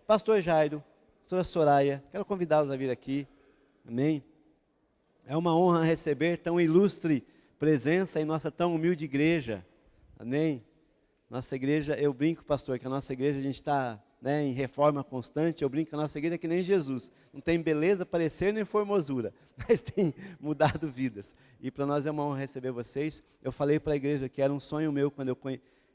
pastor Jairo, pastora Soraya, quero convidá-los a vir aqui, amém? É uma honra receber tão ilustre presença em nossa tão humilde igreja, amém? Nossa igreja, eu brinco, pastor, que a nossa igreja, a gente está em reforma constante. Eu brinco que a nossa igreja é que nem Jesus, não tem beleza, parecer nem formosura, mas tem mudado vidas, e para nós é uma honra receber vocês. Eu falei para a igreja que era um sonho meu, quando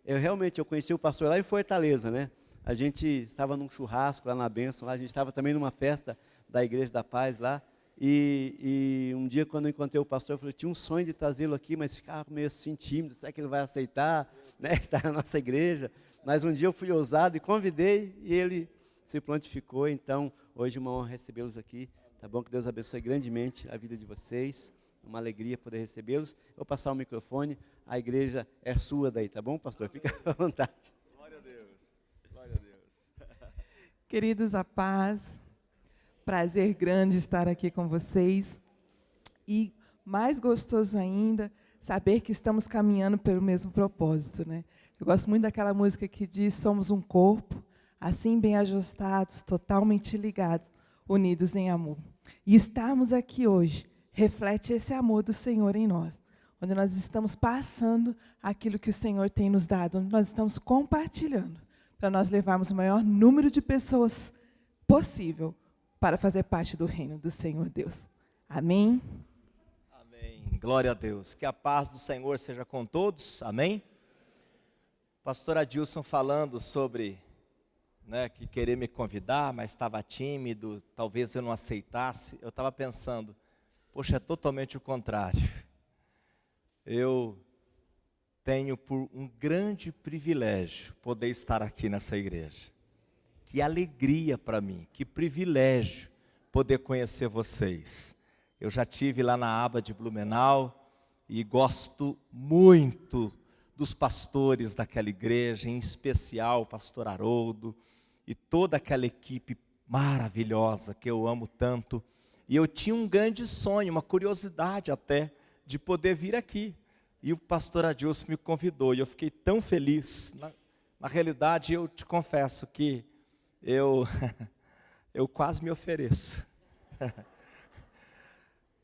eu realmente conheci o pastor lá em Fortaleza, né? A gente estava num churrasco lá na Bênção, lá a gente estava também numa festa da Igreja da Paz lá, e um dia quando eu encontrei o pastor, eu falei, tinha um sonho de trazê-lo aqui, mas ficava meio assim tímido, será que ele vai aceitar, né, estar na nossa igreja? Mas um dia eu fui ousado e convidei, e ele se prontificou. Então hoje é uma honra recebê-los aqui, tá bom? Que Deus abençoe grandemente a vida de vocês, uma alegria poder recebê-los. Vou passar o microfone, a igreja é sua daí, tá bom, pastor? Fica à vontade. Glória a Deus, glória a Deus. Queridos, a paz, prazer grande estar aqui com vocês, e mais gostoso ainda, saber que estamos caminhando pelo mesmo propósito, né? Eu gosto muito daquela música que diz, somos um corpo, assim bem ajustados, totalmente ligados, unidos em amor. E estarmos aqui hoje reflete esse amor do Senhor em nós, onde nós estamos passando aquilo que o Senhor tem nos dado, onde nós estamos compartilhando, para nós levarmos o maior número de pessoas possível para fazer parte do reino do Senhor Deus. Amém? Amém. Glória a Deus. Que a paz do Senhor seja com todos. Amém? Pastor Adilson falando sobre, que querer me convidar, mas estava tímido, talvez eu não aceitasse. Eu estava pensando, poxa, é totalmente o contrário. Eu tenho por um grande privilégio poder estar aqui nessa igreja. Que alegria para mim, que privilégio poder conhecer vocês. Eu já estive lá na aba de Blumenau e gosto muito dos pastores daquela igreja, em especial o pastor Haroldo e toda aquela equipe maravilhosa que eu amo tanto. E eu tinha um grande sonho, uma curiosidade até, de poder vir aqui. E o pastor Adilson me convidou e eu fiquei tão feliz. Na realidade, eu te confesso que eu quase me ofereço.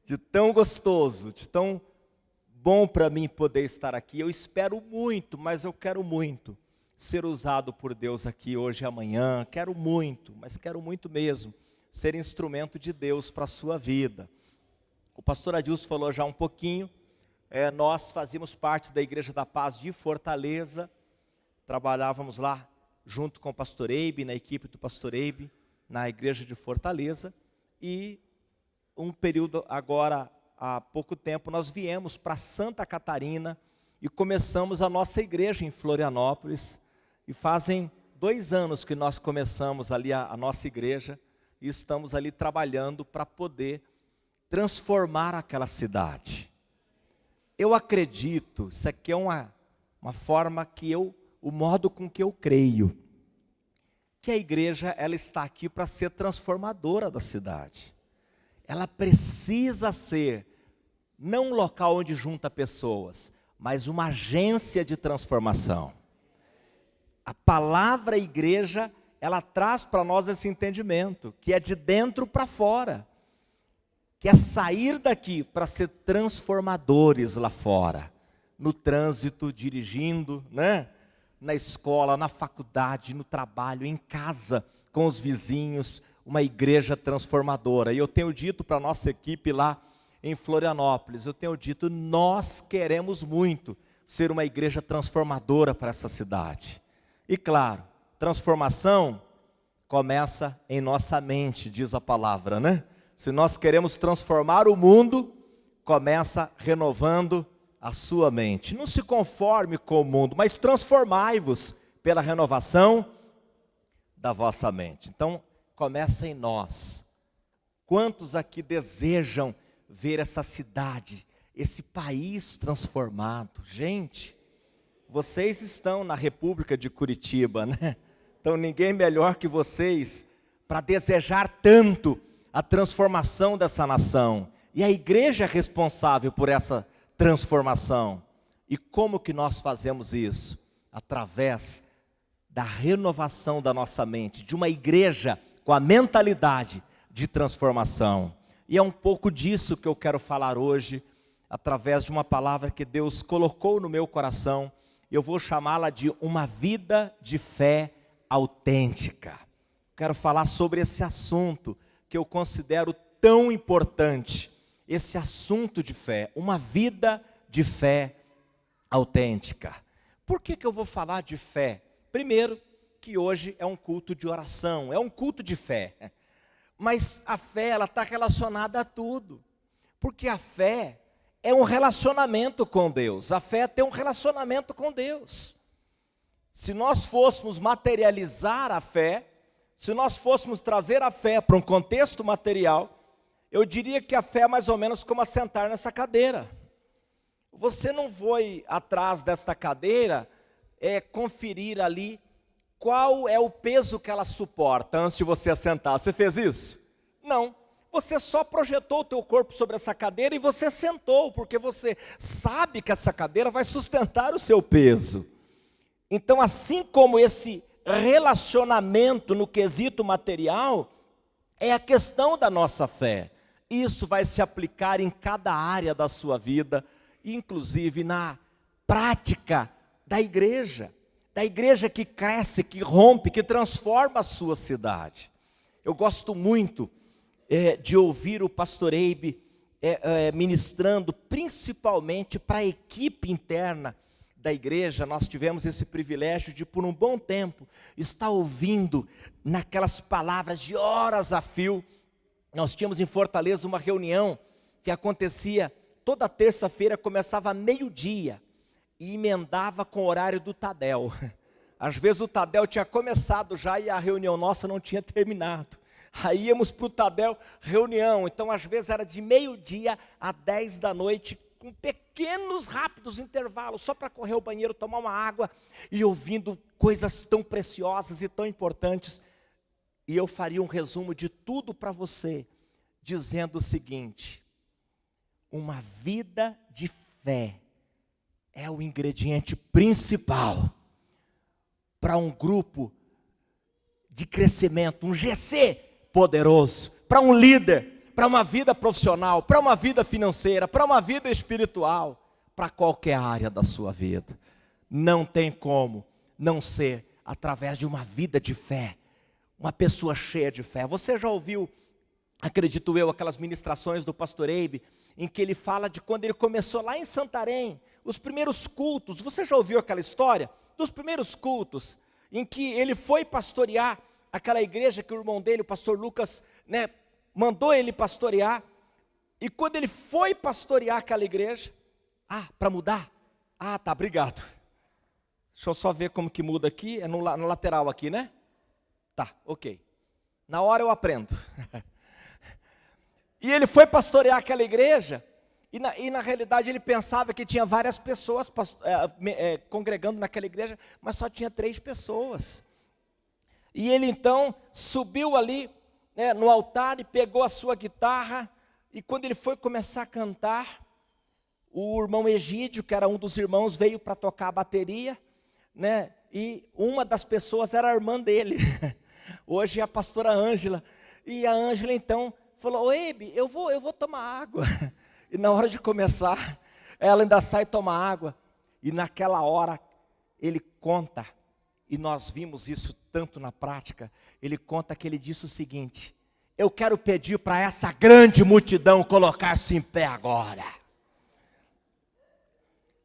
De tão gostoso, de tão bom para mim poder estar aqui. Eu espero muito, mas eu quero muito ser usado por Deus aqui hoje e amanhã. Quero muito, mas quero muito mesmo ser instrumento de Deus para a sua vida. O pastor Adilson falou já um pouquinho. Nós fazíamos parte da Igreja da Paz de Fortaleza. Trabalhávamos lá junto com o pastor Eibe, na equipe do pastor Eibe, na igreja de Fortaleza. E um período agora, há pouco tempo, nós viemos para Santa Catarina e começamos a nossa igreja em Florianópolis. E fazem 2 anos que nós começamos ali a nossa igreja e estamos ali trabalhando para poder transformar aquela cidade. Eu acredito, isso aqui é uma forma que o modo com que eu creio, que a igreja ela está aqui para ser transformadora da cidade. Ela precisa ser, não um local onde junta pessoas, mas uma agência de transformação. A palavra igreja, ela traz para nós esse entendimento, que é de dentro para fora, que é sair daqui para ser transformadores lá fora, no trânsito, dirigindo, na escola, na faculdade, no trabalho, em casa, com os vizinhos, uma igreja transformadora. E eu tenho dito para a nossa equipe lá em Florianópolis, eu tenho dito, nós queremos muito ser uma igreja transformadora para essa cidade. E claro, transformação começa em nossa mente, diz a palavra, Se nós queremos transformar o mundo, começa renovando a sua mente. Não se conforme com o mundo, mas transformai-vos pela renovação da vossa mente. Então, começa em nós. Quantos aqui desejam ver essa cidade, esse país transformado? Gente, vocês estão na República de Curitiba, Então, ninguém melhor que vocês para desejar tanto a transformação dessa nação. E a igreja é responsável por essa transformação. E como que nós fazemos isso? Através da renovação da nossa mente, de uma igreja com a mentalidade de transformação. E é um pouco disso que eu quero falar hoje, através de uma palavra que Deus colocou no meu coração. Eu vou chamá-la de uma vida de fé autêntica. Quero falar sobre esse assunto que eu considero tão importante, esse assunto de fé, uma vida de fé autêntica. Por que eu vou falar de fé? Primeiro, que hoje é um culto de oração, é um culto de fé. Mas a fé, ela está relacionada a tudo. Porque a fé é um relacionamento com Deus. A fé tem um relacionamento com Deus. Se nós fôssemos materializar a fé, se nós fôssemos trazer a fé para um contexto material, eu diria que a fé é mais ou menos como assentar nessa cadeira. Você não foi atrás desta cadeira conferir ali qual é o peso que ela suporta antes de você assentar. Você fez isso? Não. Você só projetou o teu corpo sobre essa cadeira e você sentou, porque você sabe que essa cadeira vai sustentar o seu peso. Então, assim como esse relacionamento no quesito material, é a questão da nossa fé. Isso vai se aplicar em cada área da sua vida, inclusive na prática da igreja que cresce, que rompe, que transforma a sua cidade. Eu gosto muito de ouvir o pastor Eibe ministrando, principalmente para a equipe interna da igreja. Nós tivemos esse privilégio de, por um bom tempo, estar ouvindo naquelas palavras de horas a fio. Nós tínhamos em Fortaleza uma reunião que acontecia toda terça-feira, começava meio-dia e emendava com o horário do Tadel. Às vezes o Tadel tinha começado já e a reunião nossa não tinha terminado. Aí íamos para o Tadel, reunião. Então às vezes era de meio-dia a 10 da noite, com pequenos, rápidos intervalos, só para correr ao banheiro, tomar uma água e ouvindo coisas tão preciosas e tão importantes. E eu faria um resumo de tudo para você, dizendo o seguinte: uma vida de fé é o ingrediente principal para um grupo de crescimento, um GC poderoso, para um líder, para uma vida profissional, para uma vida financeira, para uma vida espiritual, para qualquer área da sua vida. Não tem como não ser através de uma vida de fé, uma pessoa cheia de fé. Você já ouviu, acredito eu, aquelas ministrações do pastor Eibe, em que ele fala de quando ele começou lá em Santarém, os primeiros cultos. Você já ouviu aquela história dos primeiros cultos, em que ele foi pastorear aquela igreja que o irmão dele, o pastor Lucas, mandou ele pastorear. E quando ele foi pastorear aquela igreja, para mudar? Tá, obrigado. Deixa eu só ver como que muda aqui, é no lateral aqui, né? Tá, ok. Na hora eu aprendo. E ele foi pastorear aquela igreja, e na realidade ele pensava que tinha várias pessoas congregando naquela igreja, mas só tinha 3 pessoas. E ele então subiu ali no altar e pegou a sua guitarra, e quando ele foi começar a cantar, o irmão Egídio, que era um dos irmãos, veio para tocar a bateria, e uma das pessoas era a irmã dele, hoje é a pastora Ângela, e a Ângela então falou: Eibe, eu vou tomar água. E na hora de começar, ela ainda sai tomar água. E naquela hora, ele conta, e nós vimos isso tanto na prática, ele conta que ele disse o seguinte: eu quero pedir para essa grande multidão colocar-se em pé agora.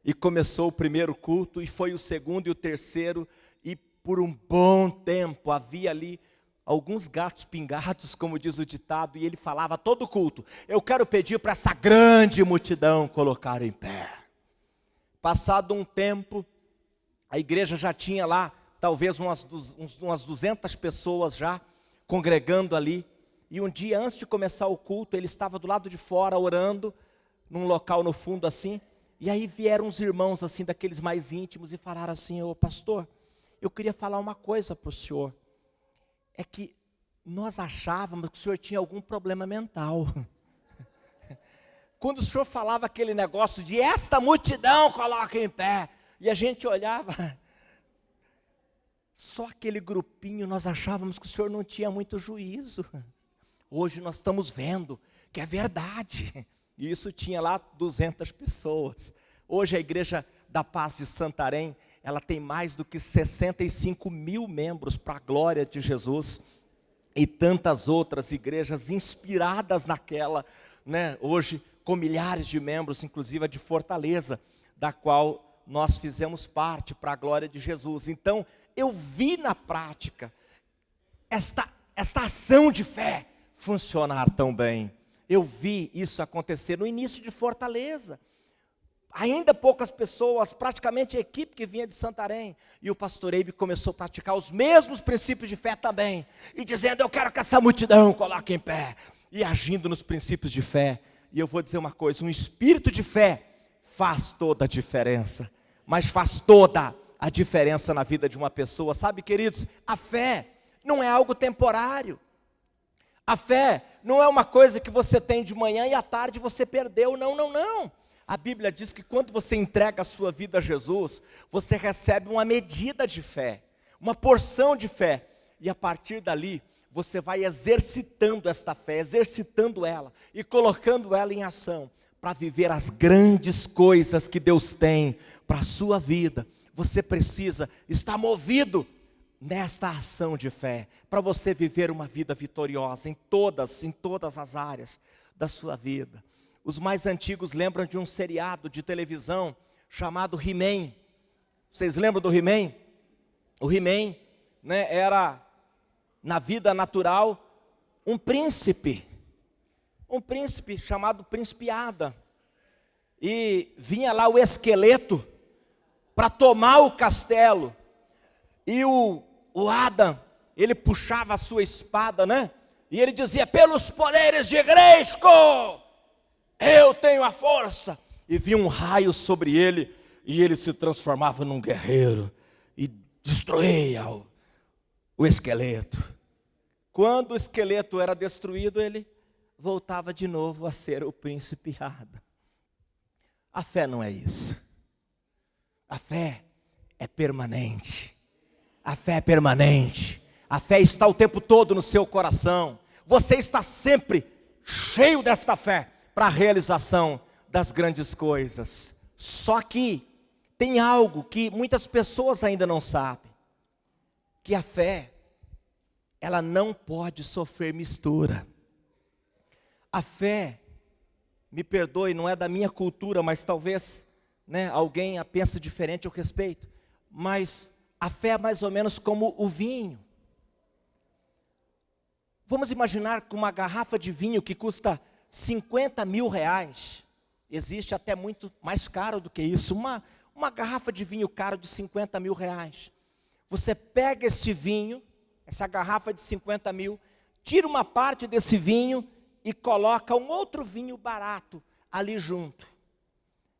E começou o primeiro culto, e foi o segundo e o terceiro, e por um bom tempo havia ali alguns gatos pingados, como diz o ditado, e ele falava todo culto: eu quero pedir para essa grande multidão colocar em pé. Passado um tempo, a igreja já tinha lá, talvez umas 200 pessoas já, congregando ali, e um dia antes de começar o culto, ele estava do lado de fora orando, num local no fundo assim, e aí vieram uns irmãos assim, daqueles mais íntimos, e falaram assim: ô pastor, eu queria falar uma coisa para o senhor. É que nós achávamos que o senhor tinha algum problema mental. Quando o senhor falava aquele negócio de esta multidão coloca em pé, e a gente olhava, Só aquele grupinho, nós achávamos que o Senhor não tinha muito juízo. Hoje nós estamos vendo que é verdade. E isso tinha lá 200 pessoas. Hoje a Igreja da Paz de Santarém, ela tem mais do que 65 mil membros para a glória de Jesus. E tantas outras igrejas inspiradas naquela, né? Hoje com milhares de membros, inclusive a de Fortaleza, da qual nós fizemos parte para a glória de Jesus. Então, eu vi na prática esta ação de fé funcionar tão bem. Eu vi isso acontecer no início de Fortaleza. Ainda poucas pessoas, praticamente a equipe que vinha de Santarém. E o pastor Eibe começou a praticar os mesmos princípios de fé também. E dizendo, eu quero que essa multidão coloque em pé. E agindo nos princípios de fé. E eu vou dizer uma coisa, um espírito de fé faz toda a diferença. Mas faz toda a diferença na vida de uma pessoa. Sabe, queridos, a fé não é algo temporário. A fé não é uma coisa que você tem de manhã e à tarde você perdeu. Não, não, não. A Bíblia diz que quando você entrega a sua vida a Jesus, você recebe uma medida de fé, uma porção de fé. E a partir dali, você vai exercitando esta fé, exercitando ela e colocando ela em ação para viver as grandes coisas que Deus tem para a sua vida. Você precisa estar movido nesta ação de fé, para você viver uma vida vitoriosa em todas as áreas da sua vida. Os mais antigos lembram de um seriado de televisão chamado He-Man. Vocês lembram do He-Man? O He-Man, né, era, na vida natural, um príncipe chamado Príncipe Adam. E vinha lá o esqueleto para tomar o castelo. E o Adam, ele puxava a sua espada, né? E ele dizia, pelos poderes de Grayskull, eu tenho a força. E vinha um raio sobre ele, e ele se transformava num guerreiro, e destruía o esqueleto. Quando o esqueleto era destruído, ele voltava de novo a ser o príncipe Adam. A fé não é isso. A fé é permanente. A fé é permanente. A fé está o tempo todo no seu coração. Você está sempre cheio desta fé para a realização das grandes coisas. Só que tem algo que muitas pessoas ainda não sabem. Que a fé, ela não pode sofrer mistura. A fé, me perdoe, não é da minha cultura, mas talvez, né, alguém a pense diferente, eu respeito. Mas a fé é mais ou menos como o vinho. Vamos imaginar que uma garrafa de vinho que custa 50 mil reais, existe até muito mais caro do que isso, uma garrafa de vinho caro de 50 mil reais. Você pega esse vinho, essa garrafa de 50 mil, tira uma parte desse vinho e coloca um outro vinho barato ali junto.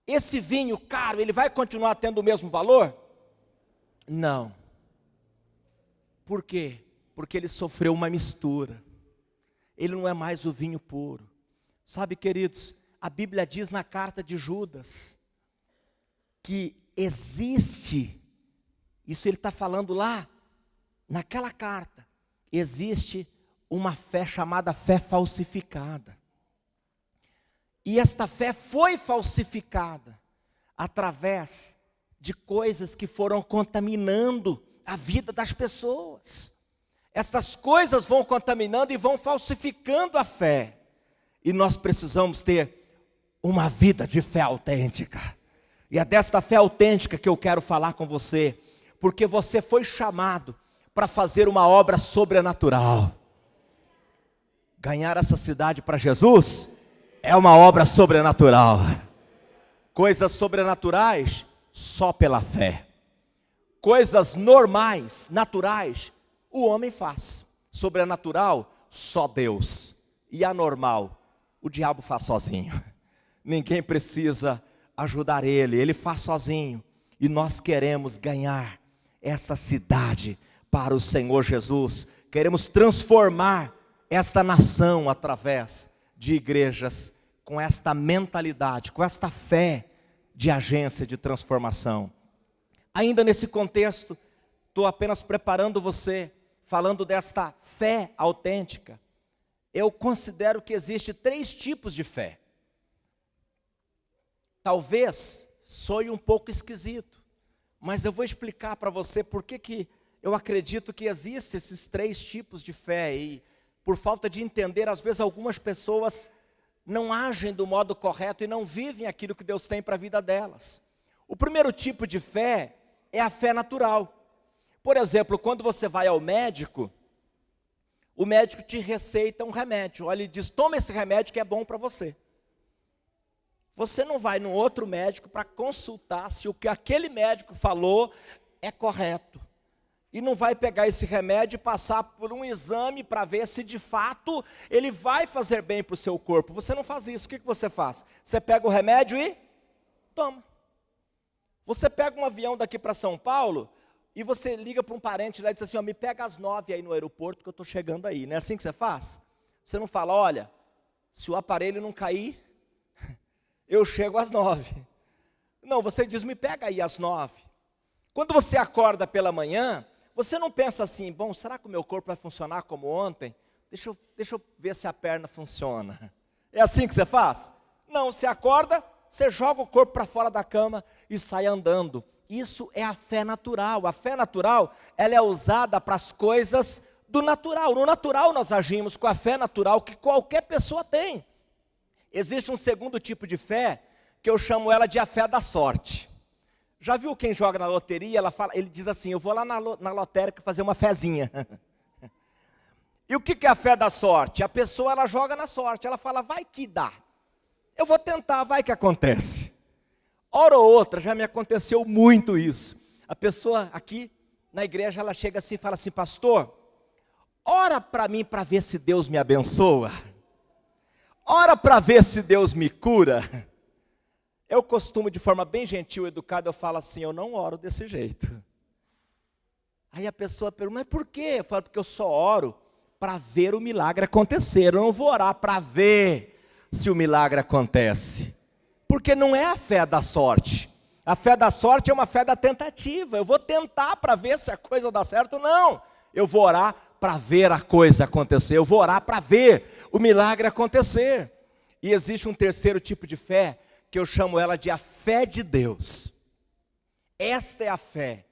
Esse vinho caro, ele vai continuar tendo o mesmo valor? Não. Por quê? Porque ele sofreu uma mistura. Ele não é mais o vinho puro. Sabe, queridos, a Bíblia diz na carta de Judas, que existe, isso ele está falando lá, naquela carta, existe uma fé chamada fé falsificada. E esta fé foi falsificada através de coisas que foram contaminando a vida das pessoas. Estas coisas vão contaminando e vão falsificando a fé. E nós precisamos ter uma vida de fé autêntica. E é desta fé autêntica que eu quero falar com você. Porque você foi chamado para fazer uma obra sobrenatural. Ganhar essa cidade para Jesus é uma obra sobrenatural. Coisas sobrenaturais só pela fé. Coisas normais, naturais, o homem faz. Sobrenatural, só Deus. E anormal, o diabo faz sozinho. Ninguém precisa ajudar ele, ele faz sozinho. E nós queremos ganhar essa cidade para o Senhor Jesus. Queremos transformar esta nação através de igrejas com esta mentalidade, com esta fé de agência de transformação. Ainda nesse contexto, estou apenas preparando você, falando desta fé autêntica. Eu considero que existe 3 tipos de fé. Talvez soe um pouco esquisito, mas eu vou explicar para você por que eu acredito que existem esses 3 tipos de fé. E por falta de entender, às vezes algumas pessoas não agem do modo correto e não vivem aquilo que Deus tem para a vida delas. O primeiro tipo de fé é a fé natural. Por exemplo, quando você vai ao médico, o médico te receita um remédio. Olha, ele diz, toma esse remédio que é bom para você. Você não vai no outro médico para consultar se o que aquele médico falou é correto. E não vai pegar esse remédio e passar por um exame para ver se de fato ele vai fazer bem para o seu corpo. Você não faz isso. O que você faz? Você pega o remédio e toma. Você pega um avião daqui para São Paulo e você liga para um parente lá e diz assim, me pega às 9 aí no aeroporto que eu estou chegando aí. Não é assim que você faz? Você não fala, olha, se o aparelho não cair, eu chego às 9. Não, você diz, me pega aí às 9. Quando você acorda pela manhã, você não pensa assim, bom, será que o meu corpo vai funcionar como ontem? Deixa eu ver se a perna funciona. É assim que você faz? Não, você acorda, você joga o corpo para fora da cama e sai andando. Isso é a fé natural. A fé natural, ela é usada para as coisas do natural. No natural nós agimos com a fé natural que qualquer pessoa tem. Existe um segundo tipo de fé, que eu chamo ela de a fé da sorte. Já viu quem joga na loteria? Ele diz assim, eu vou lá na lotérica fazer uma fezinha. E o que é a fé da sorte? A pessoa, ela joga na sorte, ela fala, vai que dá. Eu vou tentar, vai que acontece. Hora ou outra, já me aconteceu muito isso. A pessoa aqui na igreja, ela chega assim e fala assim, pastor, ora para mim para ver se Deus me abençoa. Ora para ver se Deus me cura. Eu costumo, de forma bem gentil e educada, eu falo assim, eu não oro desse jeito. Aí a pessoa pergunta, mas por quê? Eu falo, porque eu só oro para ver o milagre acontecer. Eu não vou orar para ver se o milagre acontece. Porque não é a fé da sorte. A fé da sorte é uma fé da tentativa. Eu vou tentar para ver se a coisa dá certo. Não, eu vou orar para ver a coisa acontecer. Eu vou orar para ver o milagre acontecer. E existe um terceiro tipo de fé, que eu chamo ela de a fé de Deus. Esta é a fé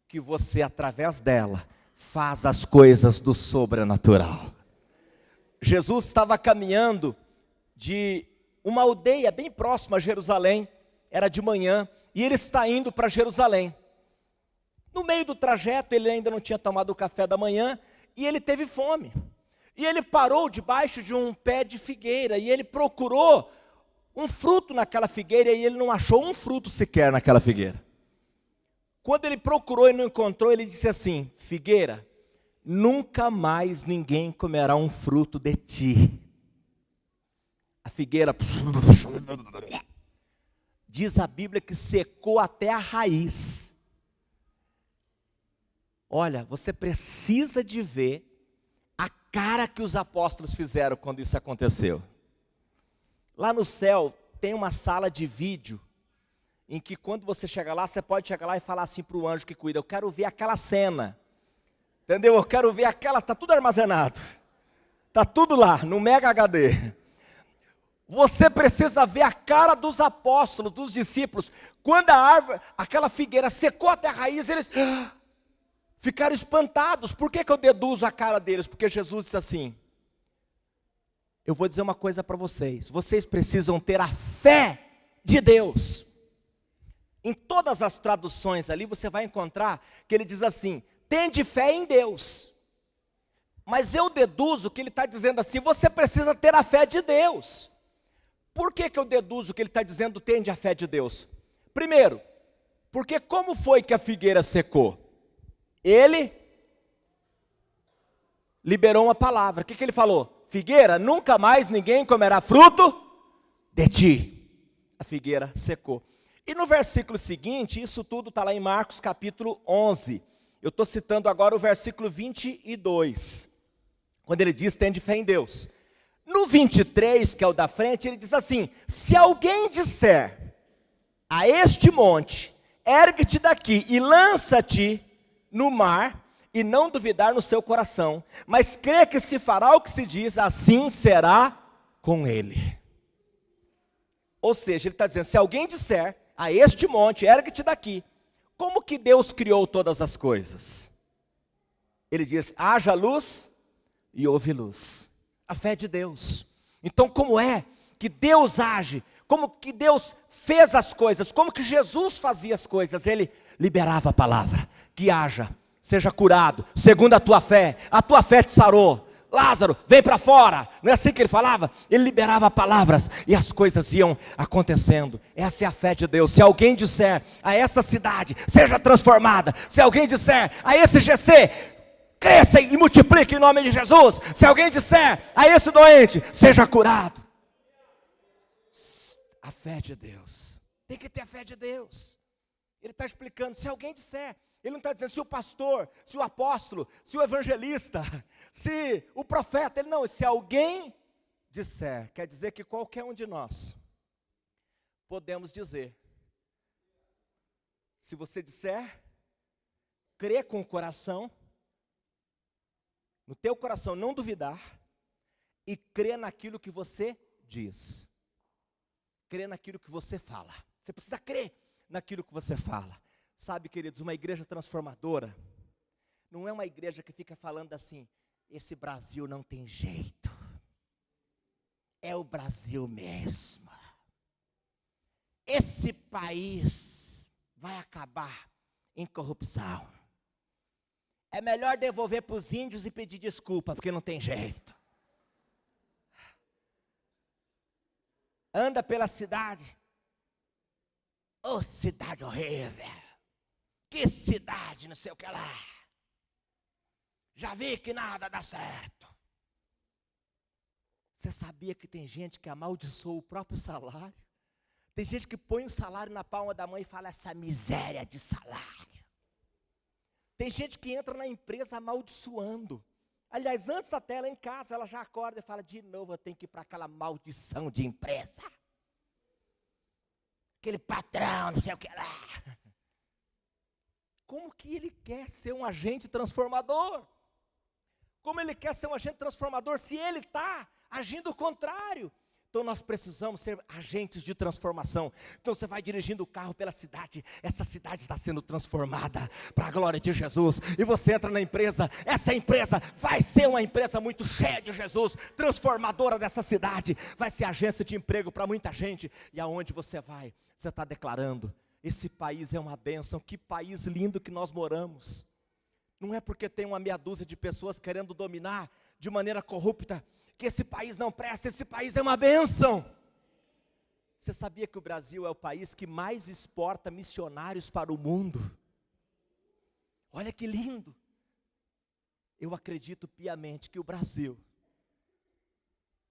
que você, através dela, faz as coisas do sobrenatural. Jesus estava caminhando de uma aldeia bem próxima a Jerusalém, era de manhã, e ele está indo para Jerusalém. No meio do trajeto, ele ainda não tinha tomado o café da manhã, e ele teve fome. E ele parou debaixo de um pé de figueira, e ele procurou um fruto naquela figueira, e ele não achou um fruto sequer naquela figueira. Quando ele procurou e não encontrou, ele disse assim, figueira, nunca mais ninguém comerá um fruto de ti. A figueira, diz a Bíblia que secou até a raiz. Olha, você precisa de ver a cara que os apóstolos fizeram quando isso aconteceu. Lá no céu tem uma sala de vídeo, em que quando você chega lá, você pode chegar lá e falar assim para o anjo que cuida, eu quero ver aquela cena, entendeu? Eu quero ver aquela, está tudo armazenado, está tudo lá, no Mega HD. Você precisa ver a cara dos apóstolos, dos discípulos, quando a árvore, aquela figueira secou até a raiz, eles ficaram espantados. Por que eu deduzo a cara deles? Porque Jesus disse assim, eu vou dizer uma coisa para vocês, vocês precisam ter a fé de Deus. Em todas as traduções ali você vai encontrar que ele diz assim, tende fé em Deus. Mas eu deduzo que ele está dizendo assim, você precisa ter a fé de Deus. Por que eu deduzo que ele está dizendo tende a fé de Deus? Primeiro, porque como foi que a figueira secou? Ele liberou uma palavra, o que ele falou? Figueira, nunca mais ninguém comerá fruto de ti. A figueira secou. E no versículo seguinte, isso tudo está lá em Marcos capítulo 11. Eu estou citando agora o versículo 22. Quando ele diz, tende fé em Deus. No 23, que é o da frente, ele diz assim, se alguém disser a este monte, ergue-te daqui e lança-te no mar, e não duvidar no seu coração, mas crer que se fará o que se diz, assim será com ele. Ou seja, ele está dizendo, se alguém disser a este monte, ergue-te daqui, como que Deus criou todas as coisas? Ele diz, haja luz e houve luz. A fé de Deus. Então como é que Deus age? Como que Deus fez as coisas? Como que Jesus fazia as coisas? Ele liberava a palavra, que haja, seja curado, segundo a tua fé te sarou. Lázaro, vem para fora. Não é assim que ele falava? Ele liberava palavras e as coisas iam acontecendo. Essa é a fé de Deus. Se alguém disser a essa cidade, seja transformada. Se alguém disser a esse GC, cresça e multiplique em nome de Jesus. Se alguém disser a esse doente, seja curado. A fé de Deus. Tem que ter a fé de Deus. Ele está explicando, se alguém disser. Ele não está dizendo se o pastor, se o apóstolo, se o evangelista, se o profeta. Ele não, se alguém disser, quer dizer que qualquer um de nós podemos dizer. Se você disser, crê com o coração, no teu coração não duvidar, e crê naquilo que você diz. Crê naquilo que você fala. Você precisa crer naquilo que você fala. Sabe, queridos, uma igreja transformadora não é uma igreja que fica falando assim, esse Brasil não tem jeito, é o Brasil mesmo, esse país vai acabar em corrupção, é melhor devolver para os índios e pedir desculpa, porque não tem jeito. Anda pela cidade, ô cidade horrível, que cidade, não sei o que lá. Já vi que nada dá certo. Você sabia que tem gente que amaldiçoa o próprio salário? Tem gente que põe o salário na palma da mão e fala, essa miséria de salário. Tem gente que entra na empresa amaldiçoando. Aliás, antes até ela em casa, ela já acorda e fala, de novo eu tenho que ir para aquela maldição de empresa. Aquele patrão, não sei o que lá. Como que ele quer ser um agente transformador? Como ele quer ser um agente transformador se ele está agindo o contrário? Então nós precisamos ser agentes de transformação. Então você vai dirigindo o carro pela cidade, essa cidade está sendo transformada para a glória de Jesus. E você entra na empresa, essa empresa vai ser uma empresa muito cheia de Jesus, transformadora dessa cidade. Vai ser agência de emprego para muita gente. E aonde você vai, você está declarando, esse país é uma bênção, que país lindo que nós moramos. Não é porque tem uma meia dúzia de pessoas querendo dominar de maneira corrupta, que esse país não presta, esse país é uma bênção. Você sabia que o Brasil é o país que mais exporta missionários para o mundo? Olha que lindo. Eu acredito piamente que o Brasil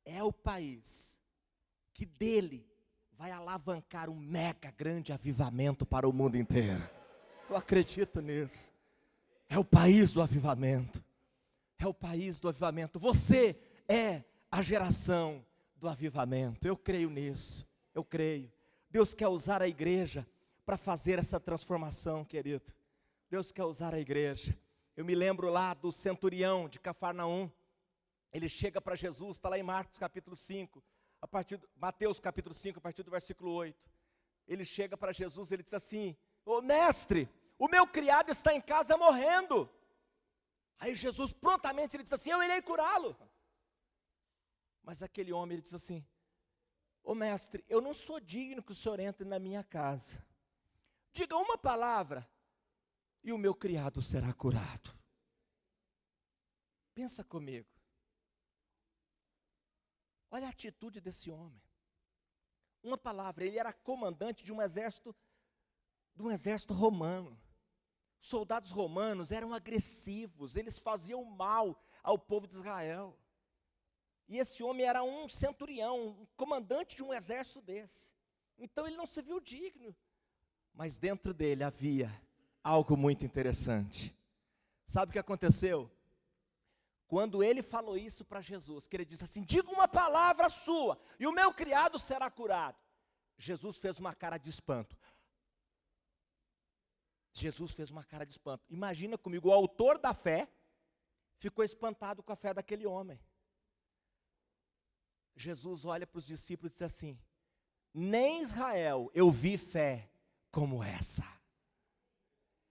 é o país que dele vai alavancar um mega grande avivamento para o mundo inteiro. Eu acredito nisso. É o país do avivamento. É o país do avivamento. Você é a geração do avivamento. Eu creio nisso. Eu creio. Deus quer usar a igreja para fazer essa transformação, querido. Deus quer usar a igreja. Eu me lembro lá do centurião de Cafarnaum. Ele chega para Jesus, está lá em Marcos capítulo 5. Mateus capítulo 5, a partir do versículo 8, ele chega para Jesus, ele diz assim, ô mestre, o meu criado está em casa morrendo. Aí Jesus prontamente ele diz assim, eu irei curá-lo. Mas aquele homem ele diz assim, ô mestre, eu não sou digno que o senhor entre na minha casa. Diga uma palavra e o meu criado será curado. Pensa comigo. Olha a atitude desse homem. Uma palavra, ele era comandante de um exército romano. Soldados romanos eram agressivos, eles faziam mal ao povo de Israel. E esse homem era um centurião, um comandante de um exército desse. Então ele não se viu digno. Mas dentro dele havia algo muito interessante. Sabe o que aconteceu? Quando ele falou isso para Jesus, que ele disse assim, diga uma palavra sua, e o meu criado será curado. Jesus fez uma cara de espanto. Jesus fez uma cara de espanto. Imagina comigo, o autor da fé ficou espantado com a fé daquele homem. Jesus olha para os discípulos e diz assim: nem em Israel eu vi fé como essa.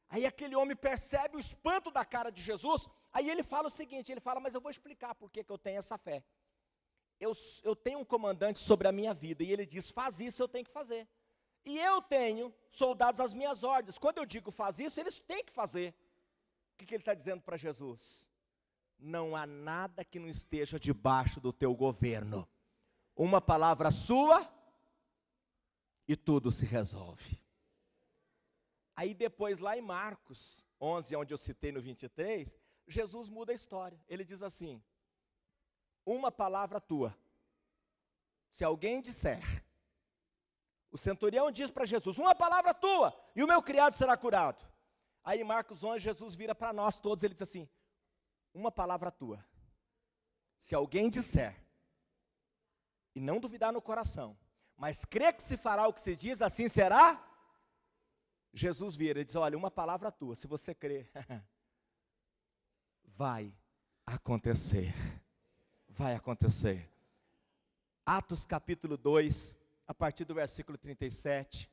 Aí aquele homem percebe o espanto da cara de Jesus, aí ele fala o seguinte, ele fala, mas eu vou explicar por que eu tenho essa fé. Eu tenho um comandante sobre a minha vida, e ele diz, faz isso, eu tenho que fazer. E eu tenho soldados às minhas ordens, quando eu digo faz isso, eles têm que fazer. O que ele está dizendo para Jesus? Não há nada que não esteja debaixo do teu governo. Uma palavra sua, e tudo se resolve. Aí depois lá em Marcos 11, onde eu citei no 23, Jesus muda a história. Ele diz assim, uma palavra tua, se alguém disser, o centurião diz para Jesus, uma palavra tua, e o meu criado será curado. Aí em Marcos 11, Jesus vira para nós todos, ele diz assim, uma palavra tua, se alguém disser, e não duvidar no coração, mas crê que se fará o que se diz, assim será. Jesus vira e diz, olha, uma palavra tua, se você crer, vai acontecer, vai acontecer. Atos capítulo 2, a partir do versículo 37,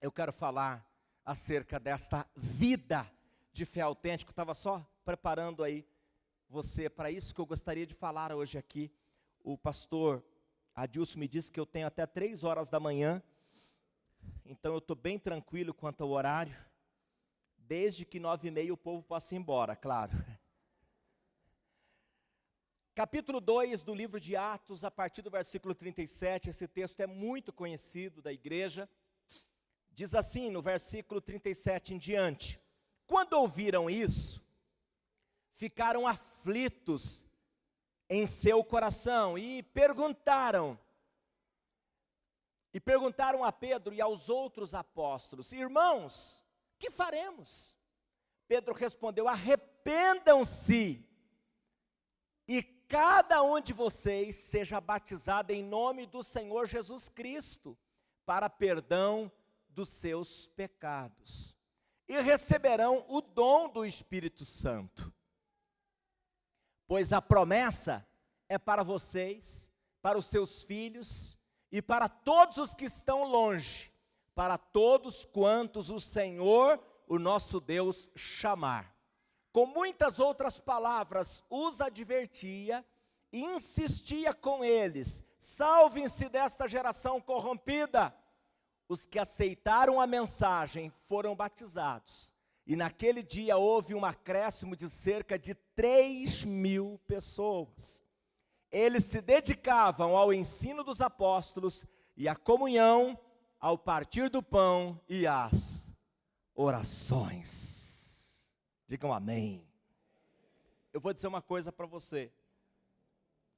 eu quero falar acerca desta vida de fé autêntica. Eu estava só preparando aí você para isso que eu gostaria de falar hoje aqui. O pastor Adilson me disse que eu tenho até 3 horas da manhã, então eu estou bem tranquilo quanto ao horário, desde que 9h30 o povo possa ir embora, claro. Capítulo 2 do livro de Atos, a partir do versículo 37, esse texto é muito conhecido da igreja, diz assim no versículo 37 em diante, quando ouviram isso, ficaram aflitos em seu coração e perguntaram a Pedro e aos outros apóstolos, irmãos, que faremos? Pedro respondeu, arrependam-se e cada um de vocês seja batizado em nome do Senhor Jesus Cristo, para perdão dos seus pecados, e receberão o dom do Espírito Santo, pois a promessa é para vocês, para os seus filhos, e para todos os que estão longe, para todos quantos o Senhor, o nosso Deus, chamar. Com muitas outras palavras os advertia e insistia com eles, salvem-se desta geração corrompida. Os que aceitaram a mensagem foram batizados, e naquele dia houve um acréscimo de cerca de 3.000 pessoas. Eles se dedicavam ao ensino dos apóstolos e à comunhão, ao partir do pão e às orações. Digam amém. Eu vou dizer uma coisa para você.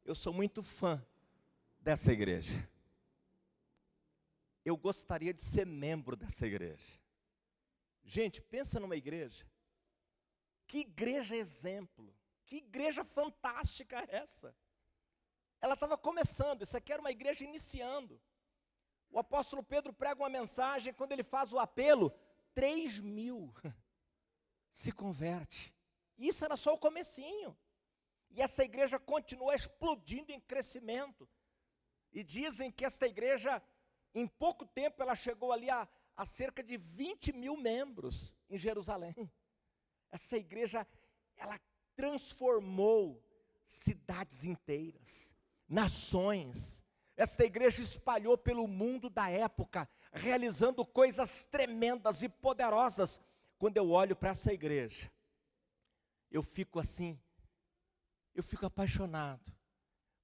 Eu sou muito fã dessa igreja. Eu gostaria de ser membro dessa igreja. Gente, pensa numa igreja. Que igreja exemplo. Que igreja fantástica é essa? Ela estava começando, isso aqui era uma igreja iniciando. O apóstolo Pedro prega uma mensagem, quando ele faz o apelo, 3.000 se converte. Isso era só o comecinho. E essa igreja continua explodindo em crescimento. E dizem que esta igreja, em pouco tempo, ela chegou ali a cerca de 20.000 membros em Jerusalém. Essa igreja, ela transformou cidades inteiras, nações. Esta igreja espalhou pelo mundo da época, realizando coisas tremendas e poderosas. Quando eu olho para essa igreja, eu fico assim, eu fico apaixonado,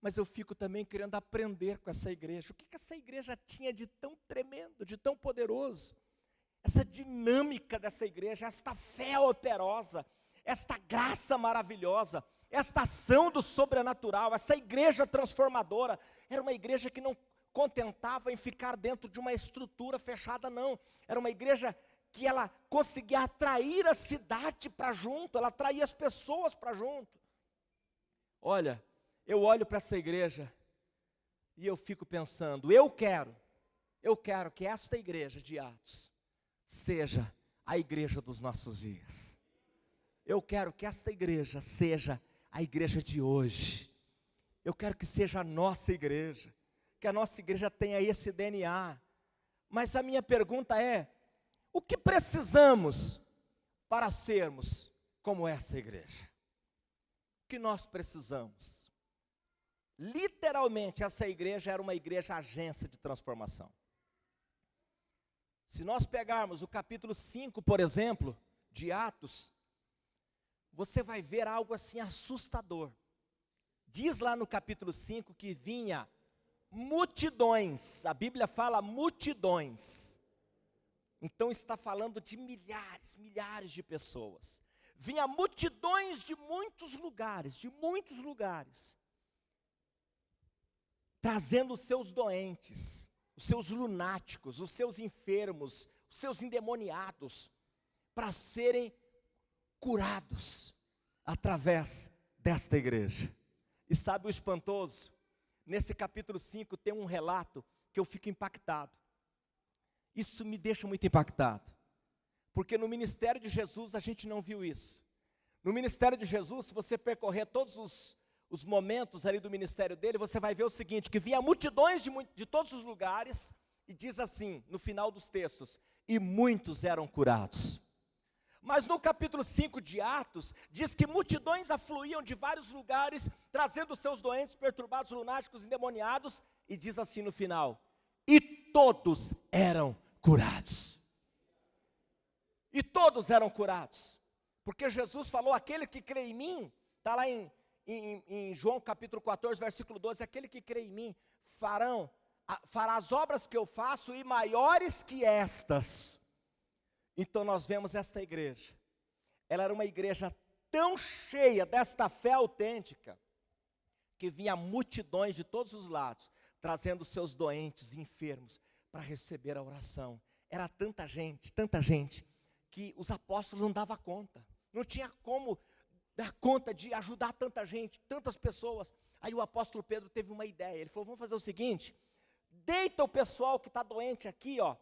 mas eu fico também querendo aprender com essa igreja. O que essa igreja tinha de tão tremendo, de tão poderoso? Essa dinâmica dessa igreja, esta fé operosa, esta graça maravilhosa, esta ação do sobrenatural, essa igreja transformadora. Era uma igreja que não contentava em ficar dentro de uma estrutura fechada, não. Era uma igreja que ela conseguia atrair a cidade para junto, ela atraía as pessoas para junto. Olha, eu olho para essa igreja e eu fico pensando, eu quero que esta igreja de Atos seja a igreja dos nossos dias. Eu quero que esta igreja seja a igreja de hoje. Eu quero que seja a nossa igreja, que a nossa igreja tenha esse DNA. Mas a minha pergunta é: o que precisamos para sermos como essa igreja? O que nós precisamos? Literalmente, essa igreja era uma igreja agência de transformação. Se nós pegarmos o capítulo 5, por exemplo, de Atos, você vai ver algo assim assustador. Diz lá no capítulo 5 que vinha multidões, a Bíblia fala multidões. Então está falando de milhares de pessoas. Vinha multidões de muitos lugares, trazendo os seus doentes, os seus lunáticos, os seus enfermos, os seus endemoniados, para serem curados através desta igreja. E sabe o espantoso? Nesse capítulo 5 tem um relato que eu fico impactado. Isso me deixa muito impactado, porque no ministério de Jesus a gente não viu isso. No ministério de Jesus, se você percorrer todos os momentos ali do ministério dele, você vai ver o seguinte, que vinha multidões de todos os lugares, e diz assim, no final dos textos, e muitos eram curados. Mas no capítulo 5 de Atos, diz que multidões afluíam de vários lugares, trazendo seus doentes, perturbados, lunáticos, endemoniados, e diz assim no final, e todos eram curados. E todos eram curados, porque Jesus falou, aquele que crê em mim, está lá em João capítulo 14, versículo 12, aquele que crê em mim, fará as obras que eu faço e maiores que estas. Então nós vemos esta igreja, ela era uma igreja tão cheia desta fé autêntica, que vinha multidões de todos os lados, trazendo seus doentes e enfermos, para receber a oração. Era tanta gente, que os apóstolos não davam conta, não tinha como dar conta de ajudar tanta gente, tantas pessoas. Aí o apóstolo Pedro teve uma ideia, ele falou, vamos fazer o seguinte, deita o pessoal que está doente aqui, ó,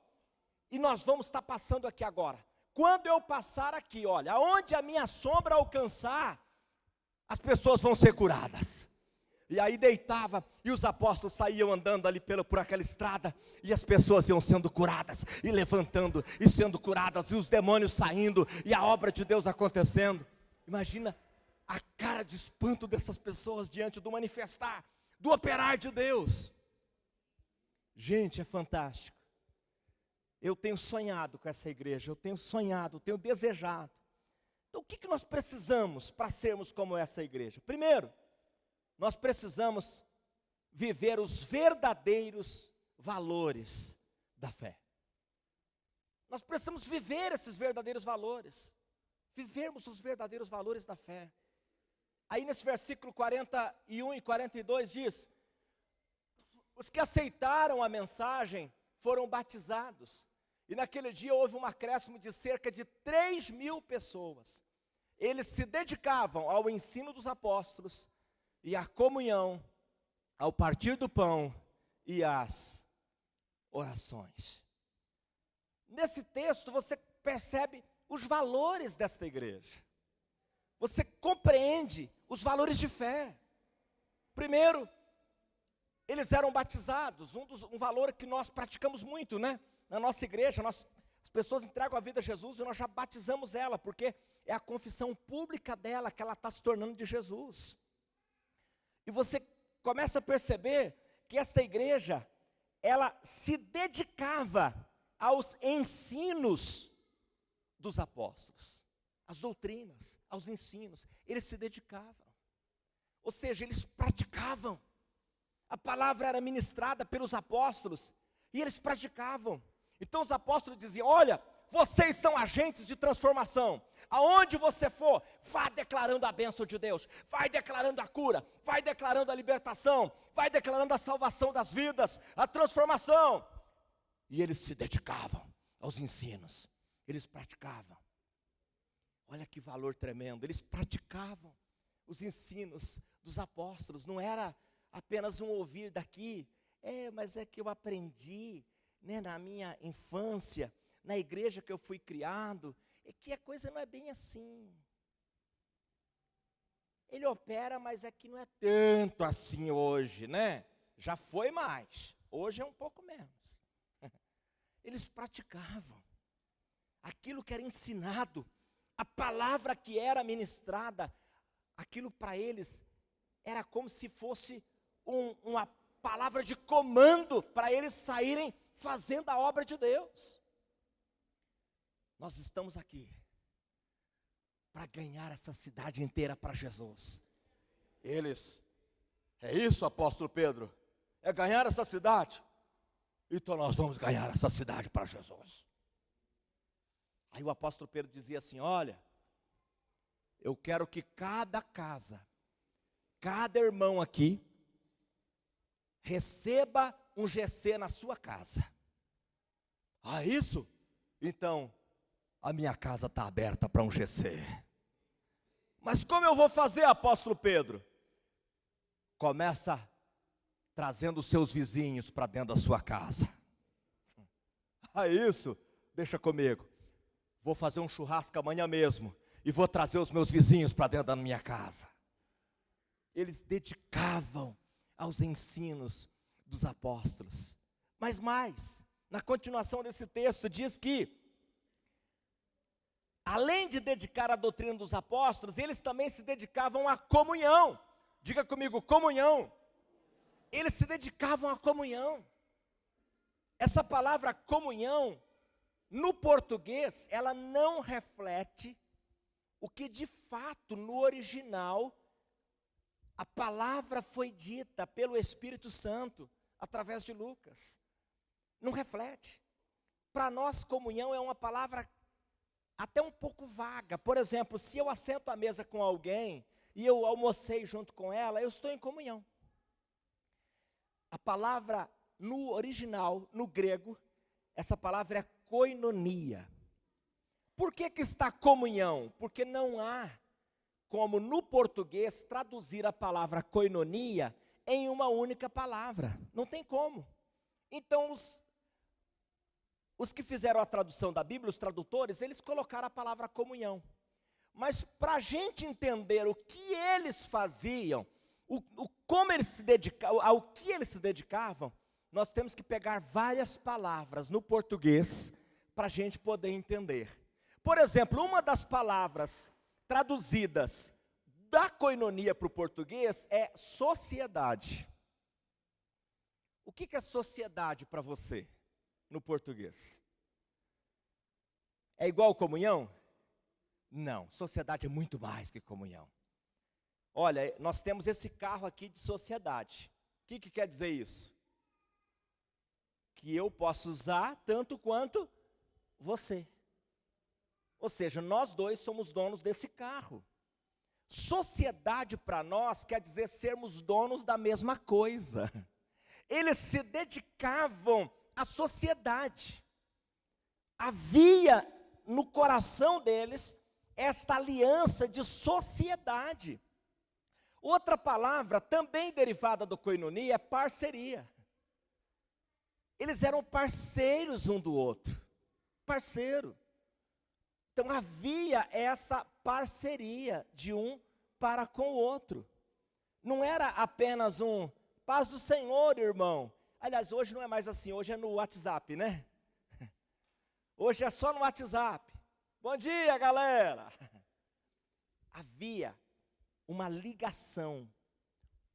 e nós vamos estar passando aqui agora. Quando eu passar aqui, olha, aonde a minha sombra alcançar, as pessoas vão ser curadas. E aí deitava, e os apóstolos saíam andando ali por aquela estrada, e as pessoas iam sendo curadas, e levantando, e sendo curadas, e os demônios saindo, e a obra de Deus acontecendo. Imagina a cara de espanto dessas pessoas diante do manifestar, do operar de Deus. Gente, é fantástico. Eu tenho sonhado com essa igreja, eu tenho desejado. Então o que nós precisamos para sermos como essa igreja? Primeiro, nós precisamos viver os verdadeiros valores da fé. Nós precisamos viver esses verdadeiros valores, vivermos os verdadeiros valores da fé. Aí nesse versículo 41 e 42 diz, os que aceitaram a mensagem foram batizados, e naquele dia houve um acréscimo de cerca de 3.000 pessoas. Eles se dedicavam ao ensino dos apóstolos, e à comunhão, ao partir do pão, e às orações. Nesse texto você percebe os valores desta igreja, você compreende os valores de fé. Primeiro, eles eram batizados, um valor que nós praticamos muito, né? Na nossa igreja, as pessoas entregam a vida a Jesus e nós já batizamos ela, porque é a confissão pública dela que ela está se tornando de Jesus. E você começa a perceber que esta igreja, ela se dedicava aos ensinos dos apóstolos, às doutrinas, aos ensinos, eles se dedicavam, ou seja, eles praticavam. A palavra era ministrada pelos apóstolos, e eles praticavam. Então os apóstolos diziam, olha, vocês são agentes de transformação, aonde você for, vá declarando a bênção de Deus, vai declarando a cura, vai declarando a libertação, vai declarando a salvação das vidas, a transformação. E eles se dedicavam aos ensinos, eles praticavam. Olha que valor tremendo, eles praticavam os ensinos dos apóstolos, não era apenas um ouvir daqui, mas é que eu aprendi, né, na minha infância, na igreja que eu fui criado, é que a coisa não é bem assim. Ele opera, mas é que não é tanto assim hoje, né? Já foi mais, hoje é um pouco menos. Eles praticavam aquilo que era ensinado, a palavra que era ministrada, aquilo para eles era como se fosse uma palavra de comando para eles saírem fazendo a obra de Deus. Nós estamos aqui para ganhar essa cidade inteira para Jesus. Eles, é isso, apóstolo Pedro? É ganhar essa cidade? Então nós vamos ganhar essa cidade para Jesus. Aí o apóstolo Pedro dizia assim: olha, eu quero que cada casa, cada irmão aqui, receba um GC na sua casa. Ah, isso? Então, a minha casa está aberta para um GC. Mas como eu vou fazer, apóstolo Pedro? Começa trazendo os seus vizinhos para dentro da sua casa. Ah, isso? Deixa comigo. Vou fazer um churrasco amanhã mesmo e vou trazer os meus vizinhos para dentro da minha casa. Eles dedicavam aos ensinos dos apóstolos. Mas mais, na continuação desse texto diz que, além de dedicar a doutrina dos apóstolos, eles também se dedicavam à comunhão. Diga comigo, comunhão. Eles se dedicavam à comunhão. Essa palavra comunhão, no português, ela não reflete o que de fato no original a palavra foi dita pelo Espírito Santo através de Lucas. Não reflete. Para nós, comunhão é uma palavra até um pouco vaga. Por exemplo, se eu assento à mesa com alguém e eu almocei junto com ela, eu estou em comunhão. A palavra no original, no grego, essa palavra é koinonia. Por que está comunhão? Porque não há como no português traduzir a palavra koinonia em uma única palavra. Não tem como. Então os que fizeram a tradução da Bíblia, os tradutores, eles colocaram a palavra comunhão. Mas para a gente entender o que eles faziam, como eles se dedicavam, ao que eles se dedicavam, nós temos que pegar várias palavras no português para a gente poder entender. Por exemplo, uma das palavras traduzidas da koinonia para o português é sociedade. O que é sociedade para você no português? É igual comunhão? Não, sociedade é muito mais que comunhão. Olha, nós temos esse carro aqui de sociedade. O que quer dizer isso? Que eu posso usar tanto quanto você. Ou seja, nós dois somos donos desse carro. Sociedade para nós quer dizer sermos donos da mesma coisa. Eles se dedicavam à sociedade. Havia no coração deles esta aliança de sociedade. Outra palavra também derivada do koinonia é parceria. Eles eram parceiros um do outro. Parceiro. Então havia essa parceria de um para com o outro. Não era apenas um paz do Senhor, irmão. Aliás, hoje não é mais assim, hoje é no WhatsApp, né? Hoje é só no WhatsApp. Bom dia, galera. Havia uma ligação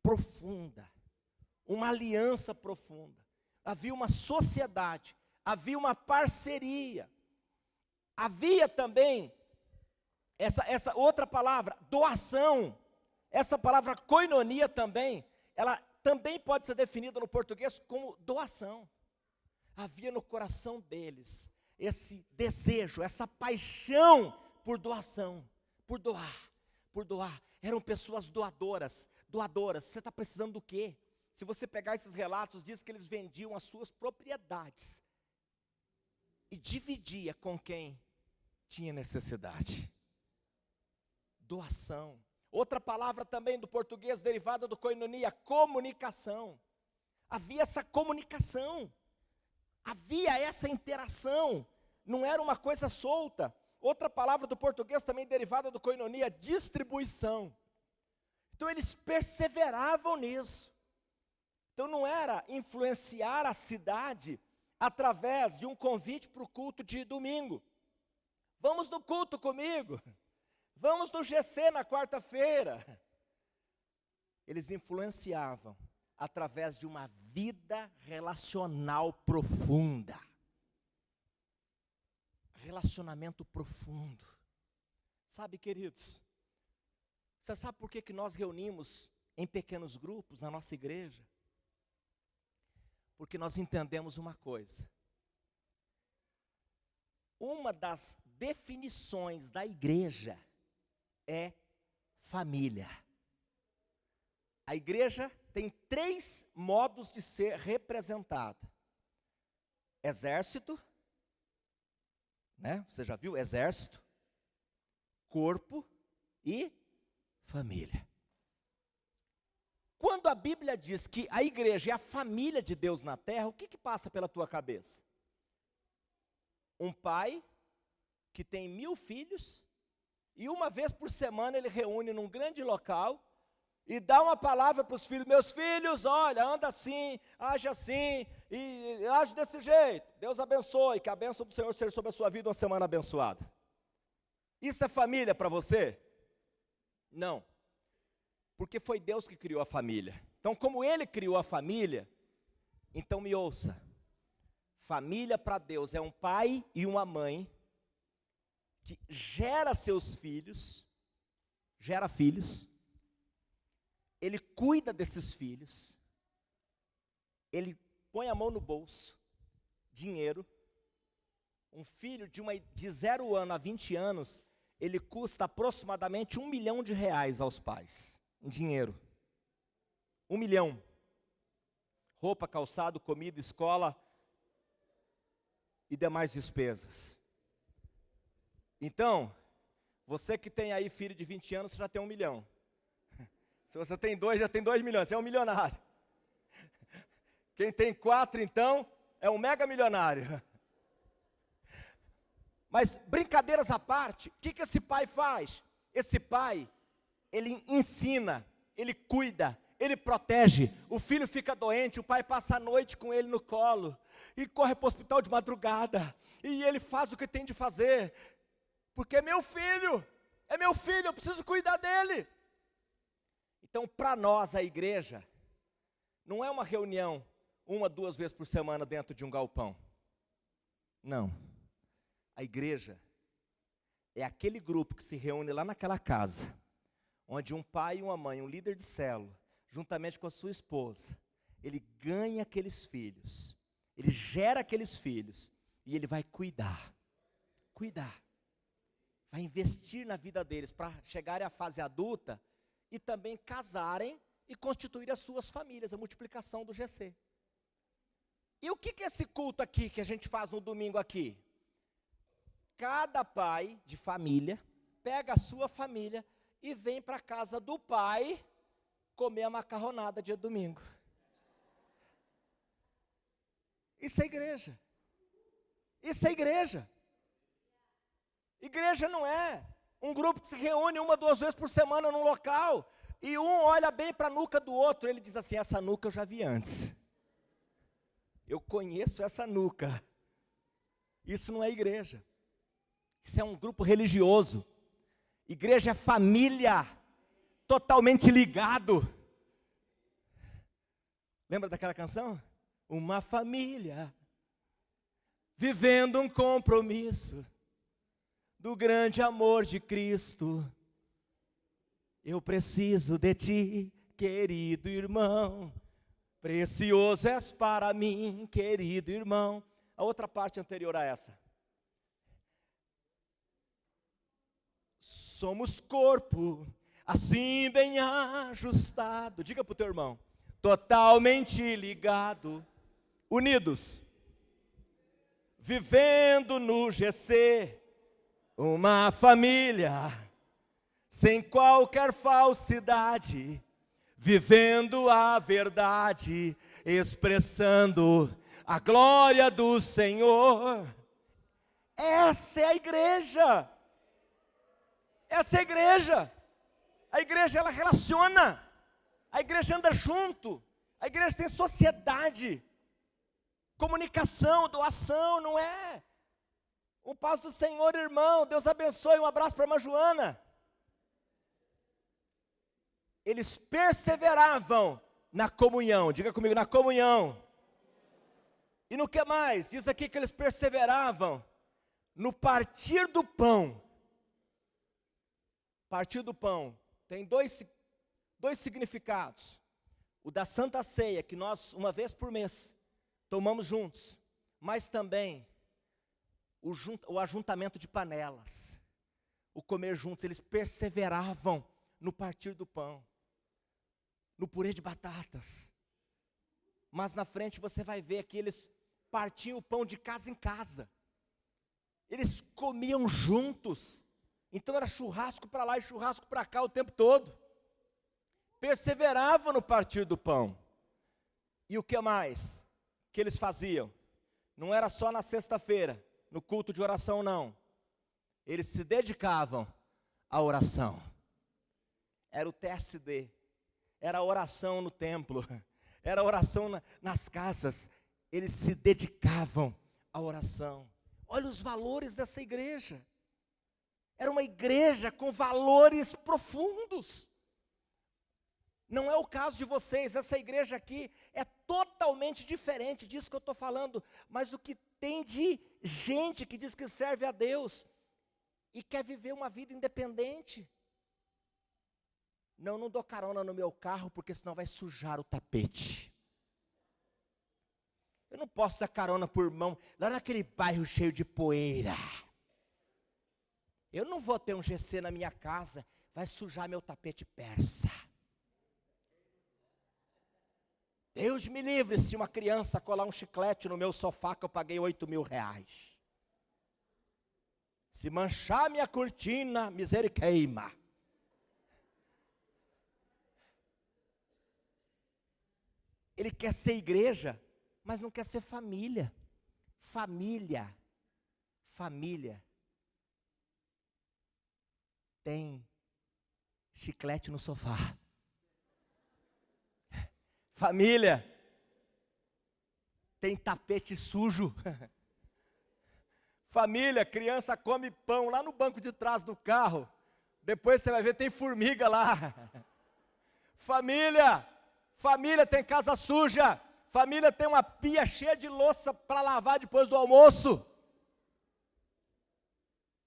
profunda, uma aliança profunda. Havia uma sociedade, havia uma parceria. Havia também essa outra palavra, doação. Essa palavra koinonia também, ela também pode ser definida no português como doação. Havia no coração deles esse desejo, essa paixão por doação, por doar. Eram pessoas doadoras. Você está precisando do quê? Se você pegar esses relatos, diz que eles vendiam as suas propriedades e dividia com quem tinha necessidade. Doação. Outra palavra também do português derivada do koinonia, comunicação. Havia essa comunicação. Havia essa interação. não era uma coisa solta. Outra palavra do português também derivada do koinonia, distribuição. Então eles perseveravam nisso. Então não era influenciar a cidade através de um convite para o culto de domingo. Vamos no culto comigo. Vamos no GC na quarta-feira. Eles influenciavam através de uma vida relacional profunda. Relacionamento profundo. Sabe, queridos, você sabe por que nós reunimos em pequenos grupos na nossa igreja? Porque nós entendemos uma coisa. Uma das definições da igreja é família. A igreja tem 3 modos de ser representada: exército, né? Você já viu? Exército, corpo e família. Quando a Bíblia diz que a igreja é a família de Deus na terra, o que passa pela tua cabeça? Um pai que tem 1000 filhos, e uma vez por semana ele reúne num grande local, e dá uma palavra para os filhos: meus filhos, olha, anda assim, age assim, e age desse jeito, Deus abençoe, que a bênção do Senhor seja sobre a sua vida uma semana abençoada. Isso é família para você? Não. Porque foi Deus que criou a família. Então, como Ele criou a família, então me ouça. Família para Deus é um pai e uma mãe que gera seus filhos, gera filhos, Ele cuida desses filhos, Ele põe a mão no bolso, dinheiro. Um filho de 0 ano a 20 anos, ele custa aproximadamente R$1 milhão aos pais, em dinheiro. 1 milhão. Roupa, calçado, comida, escola e demais despesas. Então, você que tem aí filho de 20 anos, você já tem 1 milhão. Se você tem 2, já tem 2 milhões, você é um milionário. Quem tem 4, então, é um mega milionário. Mas, brincadeiras à parte, o que esse pai faz? Esse pai, ele ensina, ele cuida, ele protege. O filho fica doente, o pai passa a noite com ele no colo, e corre para o hospital de madrugada, e ele faz o que tem de fazer, porque é meu filho, eu preciso cuidar dele. Então, para nós, a igreja, não é uma reunião 1 a 2 vezes por semana dentro de um galpão. Não. A igreja é aquele grupo que se reúne lá naquela casa, onde um pai e uma mãe, um líder de célula, juntamente com a sua esposa, ele ganha aqueles filhos, ele gera aqueles filhos, e ele vai cuidar, vai investir na vida deles, para chegarem à fase adulta, e também casarem e constituir as suas famílias, a multiplicação do GC. E o que é esse culto aqui, que a gente faz no domingo aqui? Cada pai de família pega a sua família e vem para a casa do pai comer a macarronada dia domingo. Isso é igreja. Isso é igreja. Igreja não é um grupo que se reúne 1 a 2 vezes por semana num local, e um olha bem para a nuca do outro, ele diz assim: essa nuca eu já vi antes. Eu conheço essa nuca. Isso não é igreja. Isso é um grupo religioso. Igreja é família, totalmente ligado. Lembra daquela canção? Uma família, vivendo um compromisso do grande amor de Cristo. Eu preciso de ti, querido irmão, precioso és para mim, querido irmão. A outra parte anterior a essa. Somos corpo, assim bem ajustado. Diga para o teu irmão: totalmente ligado, unidos, vivendo no GC, uma família, sem qualquer falsidade, vivendo a verdade, expressando a glória do Senhor. Essa é a igreja. Essa é a igreja. A igreja, ela relaciona. A igreja anda junto. A igreja tem sociedade. Comunicação, doação, não é? Um paz do Senhor, irmão. Deus abençoe. Um abraço para a irmã Joana. Eles perseveravam na comunhão. Diga comigo, na comunhão. E no que mais? Diz aqui que eles perseveravam no partir do pão. Partir do pão tem dois significados. O da Santa Ceia, que nós, uma vez por mês, tomamos juntos. Mas também o ajuntamento de panelas. O comer juntos. Eles perseveravam no partir do pão. No purê de batatas. Mas na frente você vai ver que eles partiam o pão de casa em casa. Eles comiam juntos. Então era churrasco para lá e churrasco para cá o tempo todo. Perseveravam no partir do pão. E o que mais que eles faziam? Não era só na sexta-feira, no culto de oração, não. Eles se dedicavam à oração. Era o TSD. Era a oração no templo. Era a oração nas casas. Eles se dedicavam à oração. Olha os valores dessa igreja. Era uma igreja com valores profundos. Não é o caso de vocês. Essa igreja aqui é totalmente diferente disso que eu estou falando. Mas o que tem de gente que diz que serve a Deus e quer viver uma vida independente. Não dou carona no meu carro, porque senão vai sujar o tapete. Eu não posso dar carona por irmão, lá naquele bairro cheio de poeira. Eu não vou ter um GC na minha casa, vai sujar meu tapete persa. Deus me livre se uma criança colar um chiclete no meu sofá que eu paguei 8.000. Se manchar minha cortina, misericórdia. Ele quer ser igreja, mas não quer ser família. Família tem chiclete no sofá. Família tem tapete sujo. Família, criança come pão lá no banco de trás do carro. Depois você vai ver, tem formiga lá. Família tem casa suja. Família tem uma pia cheia de louça para lavar depois do almoço.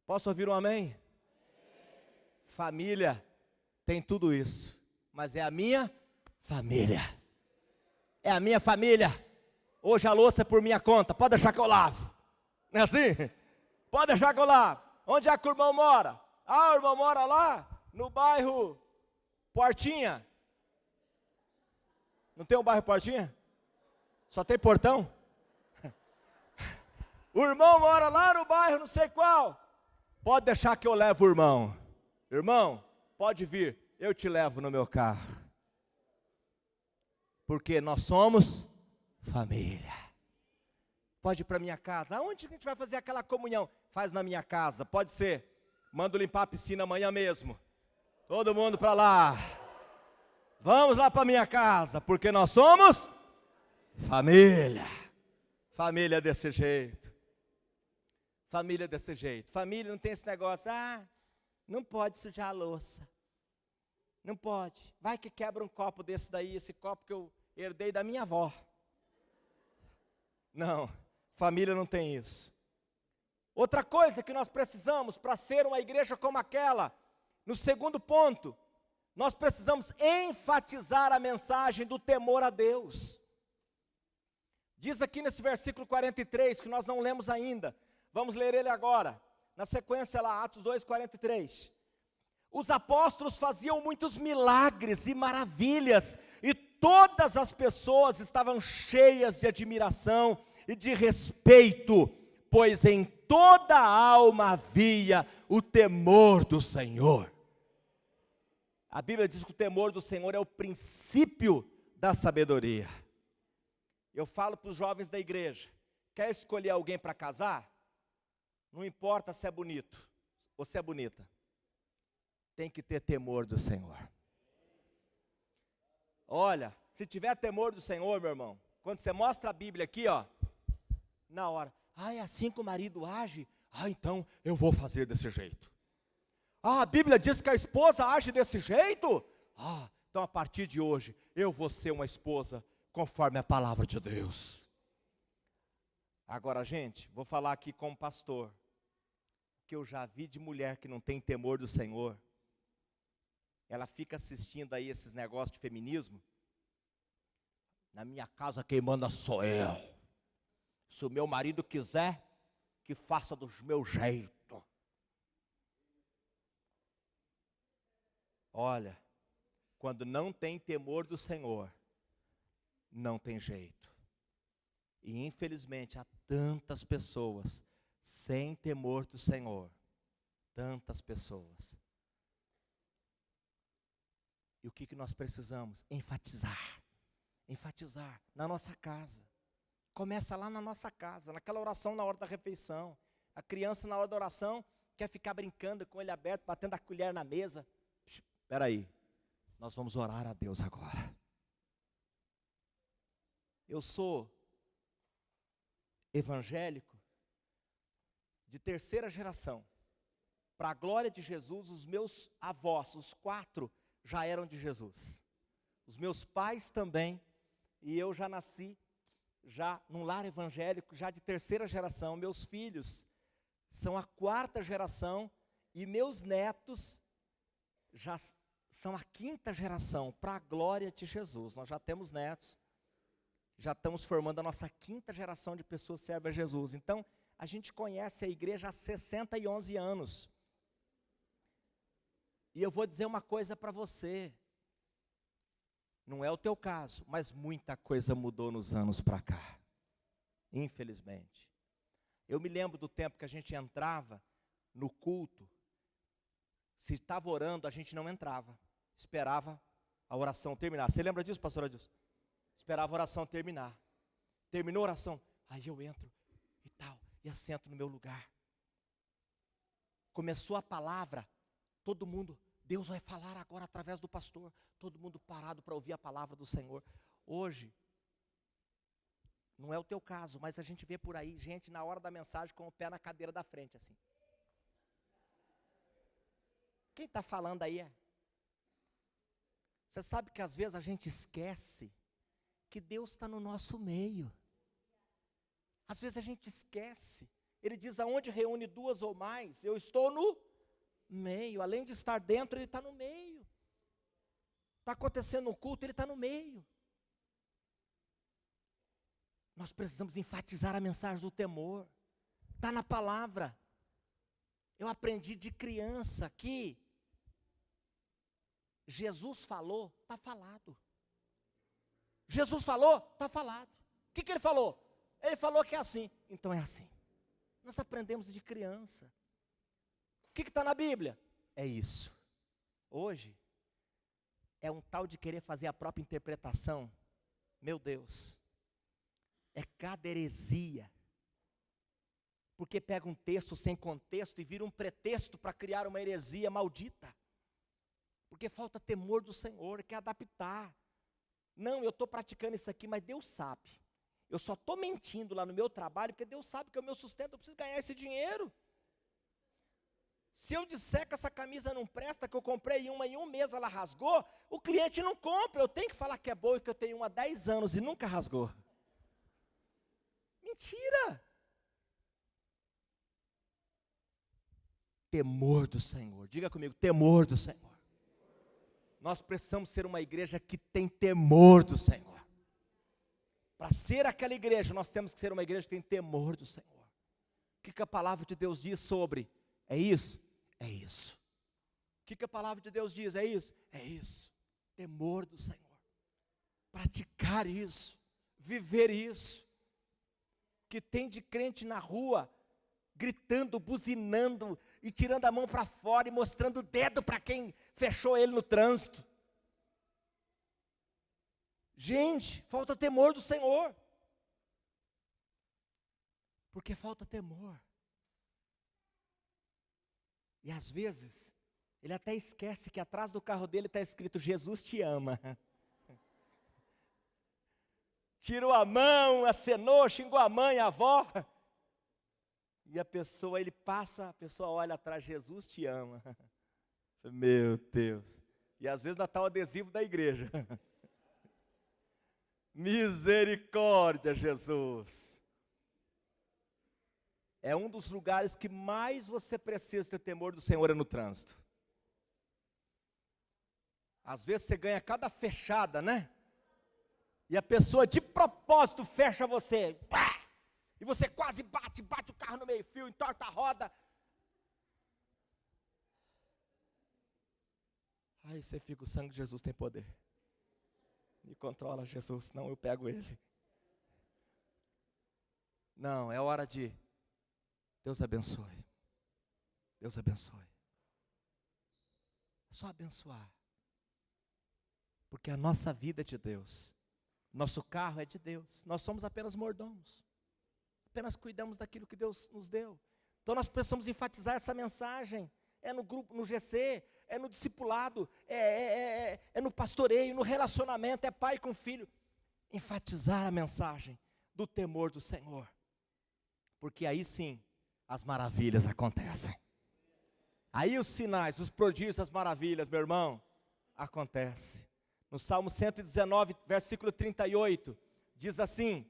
Posso ouvir um amém? Família tem tudo isso, mas é a minha família. É a minha família. Hoje a louça é por minha conta, pode deixar que eu lavo. Não é assim? Pode deixar que eu lavo. Onde é que o irmão mora? Ah, o irmão mora lá no bairro Portinha. Não tem um bairro Portinha? Só tem Portão? O irmão mora lá no bairro não sei qual. Pode deixar que eu levo o irmão. Irmão, pode vir, eu te levo no meu carro. Porque nós somos família. Pode ir para minha casa. Aonde que a gente vai fazer aquela comunhão? Faz na minha casa, pode ser. Mando limpar a piscina amanhã mesmo. Todo mundo para lá. Vamos lá para minha casa, porque nós somos família. Família desse jeito. Família desse jeito. Família não tem esse negócio, não pode sujar a louça. Não pode. Vai que quebra um copo desse daí, esse copo que eu herdei da minha avó. Não, família não tem isso. Outra coisa que nós precisamos para ser uma igreja como aquela, no segundo ponto, nós precisamos enfatizar a mensagem do temor a Deus. Diz aqui nesse versículo 43, que nós não lemos ainda, vamos ler ele agora, na sequência lá, Atos 2:43. Os apóstolos faziam muitos milagres e maravilhas, e todas as pessoas estavam cheias de admiração e de respeito, pois em toda a alma havia o temor do Senhor. A Bíblia diz que o temor do Senhor é o princípio da sabedoria. Eu falo para os jovens da igreja, quer escolher alguém para casar? Não importa se é bonito ou se é bonita. Tem que ter temor do Senhor. Olha, se tiver temor do Senhor, meu irmão, quando você mostra a Bíblia aqui, ó, na hora, é assim que o marido age? Então eu vou fazer desse jeito. A Bíblia diz que a esposa age desse jeito? Então a partir de hoje, eu vou ser uma esposa conforme a palavra de Deus. Agora, gente, vou falar aqui como pastor, que eu já vi de mulher que não tem temor do Senhor. Ela fica assistindo aí esses negócios de feminismo. Na minha casa quem manda sou eu. Se o meu marido quiser, que faça do meu jeito. Olha, quando não tem temor do Senhor, não tem jeito. E infelizmente há tantas pessoas sem temor do Senhor. Tantas pessoas. E o que nós precisamos? Enfatizar. Enfatizar na nossa casa. Começa lá na nossa casa, naquela oração na hora da refeição. A criança na hora da oração quer ficar brincando com ele aberto, batendo a colher na mesa. Espera aí, nós vamos orar a Deus agora. Eu sou evangélico de terceira geração. Para a glória de Jesus, os meus avós, os 4, já eram de Jesus. Os meus pais também, e eu já nasci já num lar evangélico, já de terceira geração. Meus filhos são a 4ª geração e meus netos já são a 5ª geração, para a glória de Jesus. Nós já temos netos, já estamos formando a nossa 5ª geração de pessoas que servem a Jesus. Então, a gente conhece a igreja há 61 anos. E eu vou dizer uma coisa para você, não é o teu caso, mas muita coisa mudou nos anos para cá, infelizmente. Eu me lembro do tempo que a gente entrava no culto, se estava orando, a gente não entrava, esperava a oração terminar. Você lembra disso, pastor Adilson? Esperava a oração terminar. Terminou a oração, aí eu entro e tal, e assento no meu lugar. Começou a palavra, todo mundo, Deus vai falar agora através do pastor, todo mundo parado para ouvir a palavra do Senhor. Hoje, não é o teu caso, mas a gente vê por aí, gente na hora da mensagem com o pé na cadeira da frente, assim. Quem está falando aí é? Você sabe que às vezes a gente esquece que Deus está no nosso meio. Às vezes a gente esquece. Ele diz, aonde reúne 2 ou mais, eu estou no meio. Além de estar dentro, ele está no meio. Está acontecendo um culto, ele está no meio. Nós precisamos enfatizar a mensagem do temor. Está na palavra. Eu aprendi de criança que Jesus falou, está falado. Jesus falou, está falado. O que ele falou? Ele falou que é assim, então é assim. Nós aprendemos de criança. O que está na Bíblia? É isso. Hoje, é um tal de querer fazer a própria interpretação. Meu Deus, é cada heresia. Porque pega um texto sem contexto e vira um pretexto para criar uma heresia maldita. Porque falta temor do Senhor, quer adaptar. Não, eu estou praticando isso aqui, mas Deus sabe. Eu só estou mentindo lá no meu trabalho, porque Deus sabe que é o meu sustento, eu preciso ganhar esse dinheiro. Se eu disser que essa camisa não presta, que eu comprei uma em um mês, ela rasgou, o cliente não compra, eu tenho que falar que é boa e que eu tenho uma há 10 anos e nunca rasgou. Mentira! Temor do Senhor, diga comigo, temor do Senhor. Nós precisamos ser uma igreja que tem temor do Senhor. Para ser aquela igreja, nós temos que ser uma igreja que tem temor do Senhor. O que a palavra de Deus diz sobre? É isso? É isso. O que a palavra de Deus diz? É isso? É isso. Temor do Senhor. Praticar isso. Viver isso. Que tem de crente na rua, gritando, buzinando, e tirando a mão para fora, e mostrando o dedo para quem fechou ele no trânsito. Gente, falta temor do Senhor. Porque falta temor. E às vezes, ele até esquece que atrás do carro dele está escrito: Jesus te ama. Tirou a mão, acenou, xingou a mãe, a avó. E a pessoa, ele passa, a pessoa olha atrás: Jesus te ama. Meu Deus. E às vezes ainda está o adesivo da igreja. Misericórdia, Jesus. É um dos lugares que mais você precisa ter temor do Senhor, é no trânsito. Às vezes você ganha cada fechada, né? E a pessoa de propósito fecha você. Pá! E você quase bate o carro no meio-fio, entorta a roda. Aí você fica: o sangue de Jesus tem poder. Me controla, Jesus, senão eu pego ele. Não, é hora de Deus abençoe. Deus abençoe. É só abençoar. Porque a nossa vida é de Deus. Nosso carro é de Deus. Nós somos apenas mordomos. Apenas cuidamos daquilo que Deus nos deu. Então nós precisamos enfatizar essa mensagem. É no grupo, no GC, é no discipulado, é no pastoreio, no relacionamento, é pai com filho. Enfatizar a mensagem do temor do Senhor. Porque aí sim, as maravilhas acontecem. Aí os sinais, os prodígios, as maravilhas, meu irmão, acontece. No Salmo 119, versículo 38, diz assim: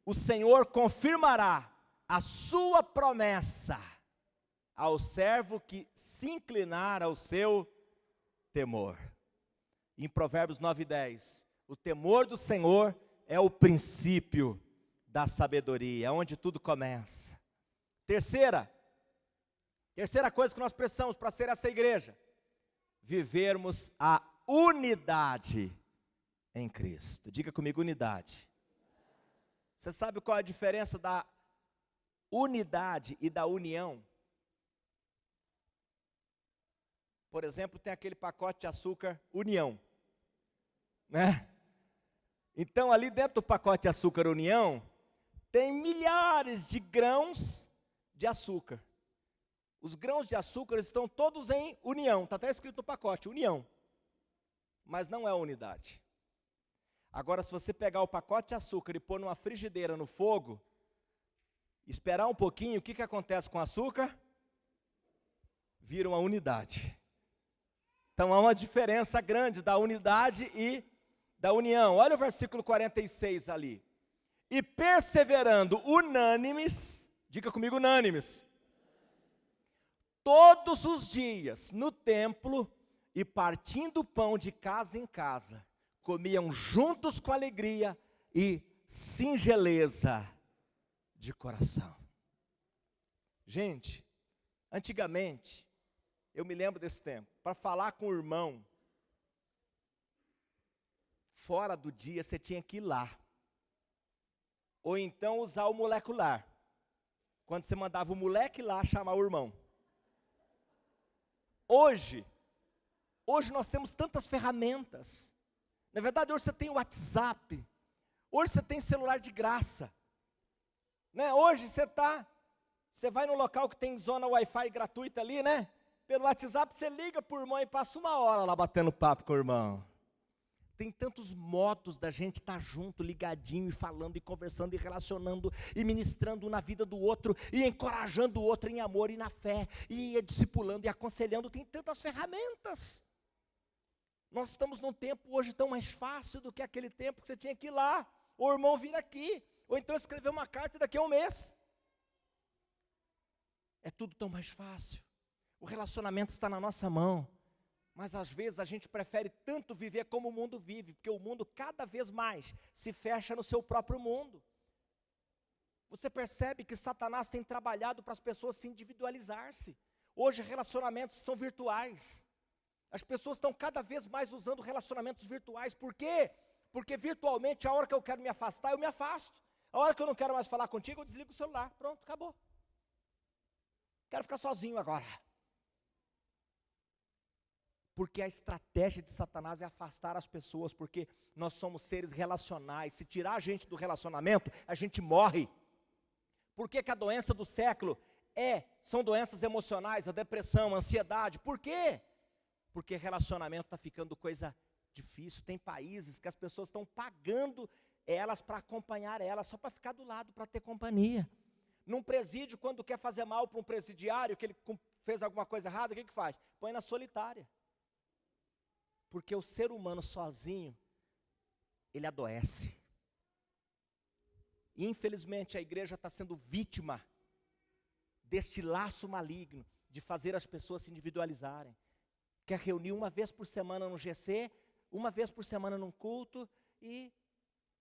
o Senhor confirmará a sua promessa ao servo que se inclinar ao seu temor. Em Provérbios 9:10, o temor do Senhor é o princípio da sabedoria, é onde tudo começa. Terceira coisa que nós precisamos para ser essa igreja: vivermos a unidade em Cristo. Diga comigo: unidade. Você sabe qual é a diferença da unidade e da união? Por exemplo, tem aquele pacote de açúcar União, né? Então ali dentro do pacote de açúcar União, tem milhares de grãos de açúcar. Os grãos de açúcar estão todos em união, está até escrito no pacote, união. Mas não é unidade. Agora, se você pegar o pacote de açúcar e pôr numa frigideira no fogo, esperar um pouquinho, o que acontece com o açúcar? Vira uma unidade. Então há uma diferença grande da unidade e da união. Olha o versículo 46 ali. E perseverando unânimes, diga comigo: unânimes, todos os dias no templo, e partindo o pão de casa em casa, comiam juntos com alegria e singeleza de coração. Gente, antigamente, eu me lembro desse tempo, para falar com o irmão, fora do dia você tinha que ir lá, ou então usar o molecular, quando você mandava o moleque lá chamar o irmão. Hoje nós temos tantas ferramentas. Na verdade, hoje você tem o WhatsApp, hoje você tem celular de graça, né? Hoje você vai no local que tem zona Wi-Fi gratuita ali, né? Pelo WhatsApp você liga para o irmão e passa uma hora lá batendo papo com o irmão. Tem tantos modos da gente estar junto, ligadinho, e falando, e conversando, e relacionando, e ministrando na vida do outro, e encorajando o outro em amor e na fé, e discipulando e aconselhando. Tem tantas ferramentas. Nós estamos num tempo hoje tão mais fácil do que aquele tempo que você tinha que ir lá, ou o irmão vir aqui, ou então escrever uma carta daqui a um mês. É tudo tão mais fácil. O relacionamento está na nossa mão. Mas às vezes a gente prefere tanto viver como o mundo vive, porque o mundo cada vez mais se fecha no seu próprio mundo. Você percebe que Satanás tem trabalhado para as pessoas se individualizar-se. Hoje relacionamentos são virtuais. As pessoas estão cada vez mais usando relacionamentos virtuais. Por quê? Porque virtualmente, a hora que eu quero me afastar, eu me afasto. A hora que eu não quero mais falar contigo, eu desligo o celular. Pronto, acabou. Quero ficar sozinho agora. Porque a estratégia de Satanás é afastar as pessoas, porque nós somos seres relacionais. Se tirar a gente do relacionamento, a gente morre. Por que que a doença do século São doenças emocionais, a depressão, a ansiedade. Por quê? Porque relacionamento está ficando coisa difícil. Tem países que as pessoas estão pagando elas para acompanhar elas, só para ficar do lado, para ter companhia. Num presídio, quando quer fazer mal para um presidiário, que ele fez alguma coisa errada, o que faz? Põe na solitária. Porque o ser humano sozinho, ele adoece. E infelizmente a igreja está sendo vítima deste laço maligno de fazer as pessoas se individualizarem. Quer reunir uma vez por semana no GC, uma vez por semana num culto e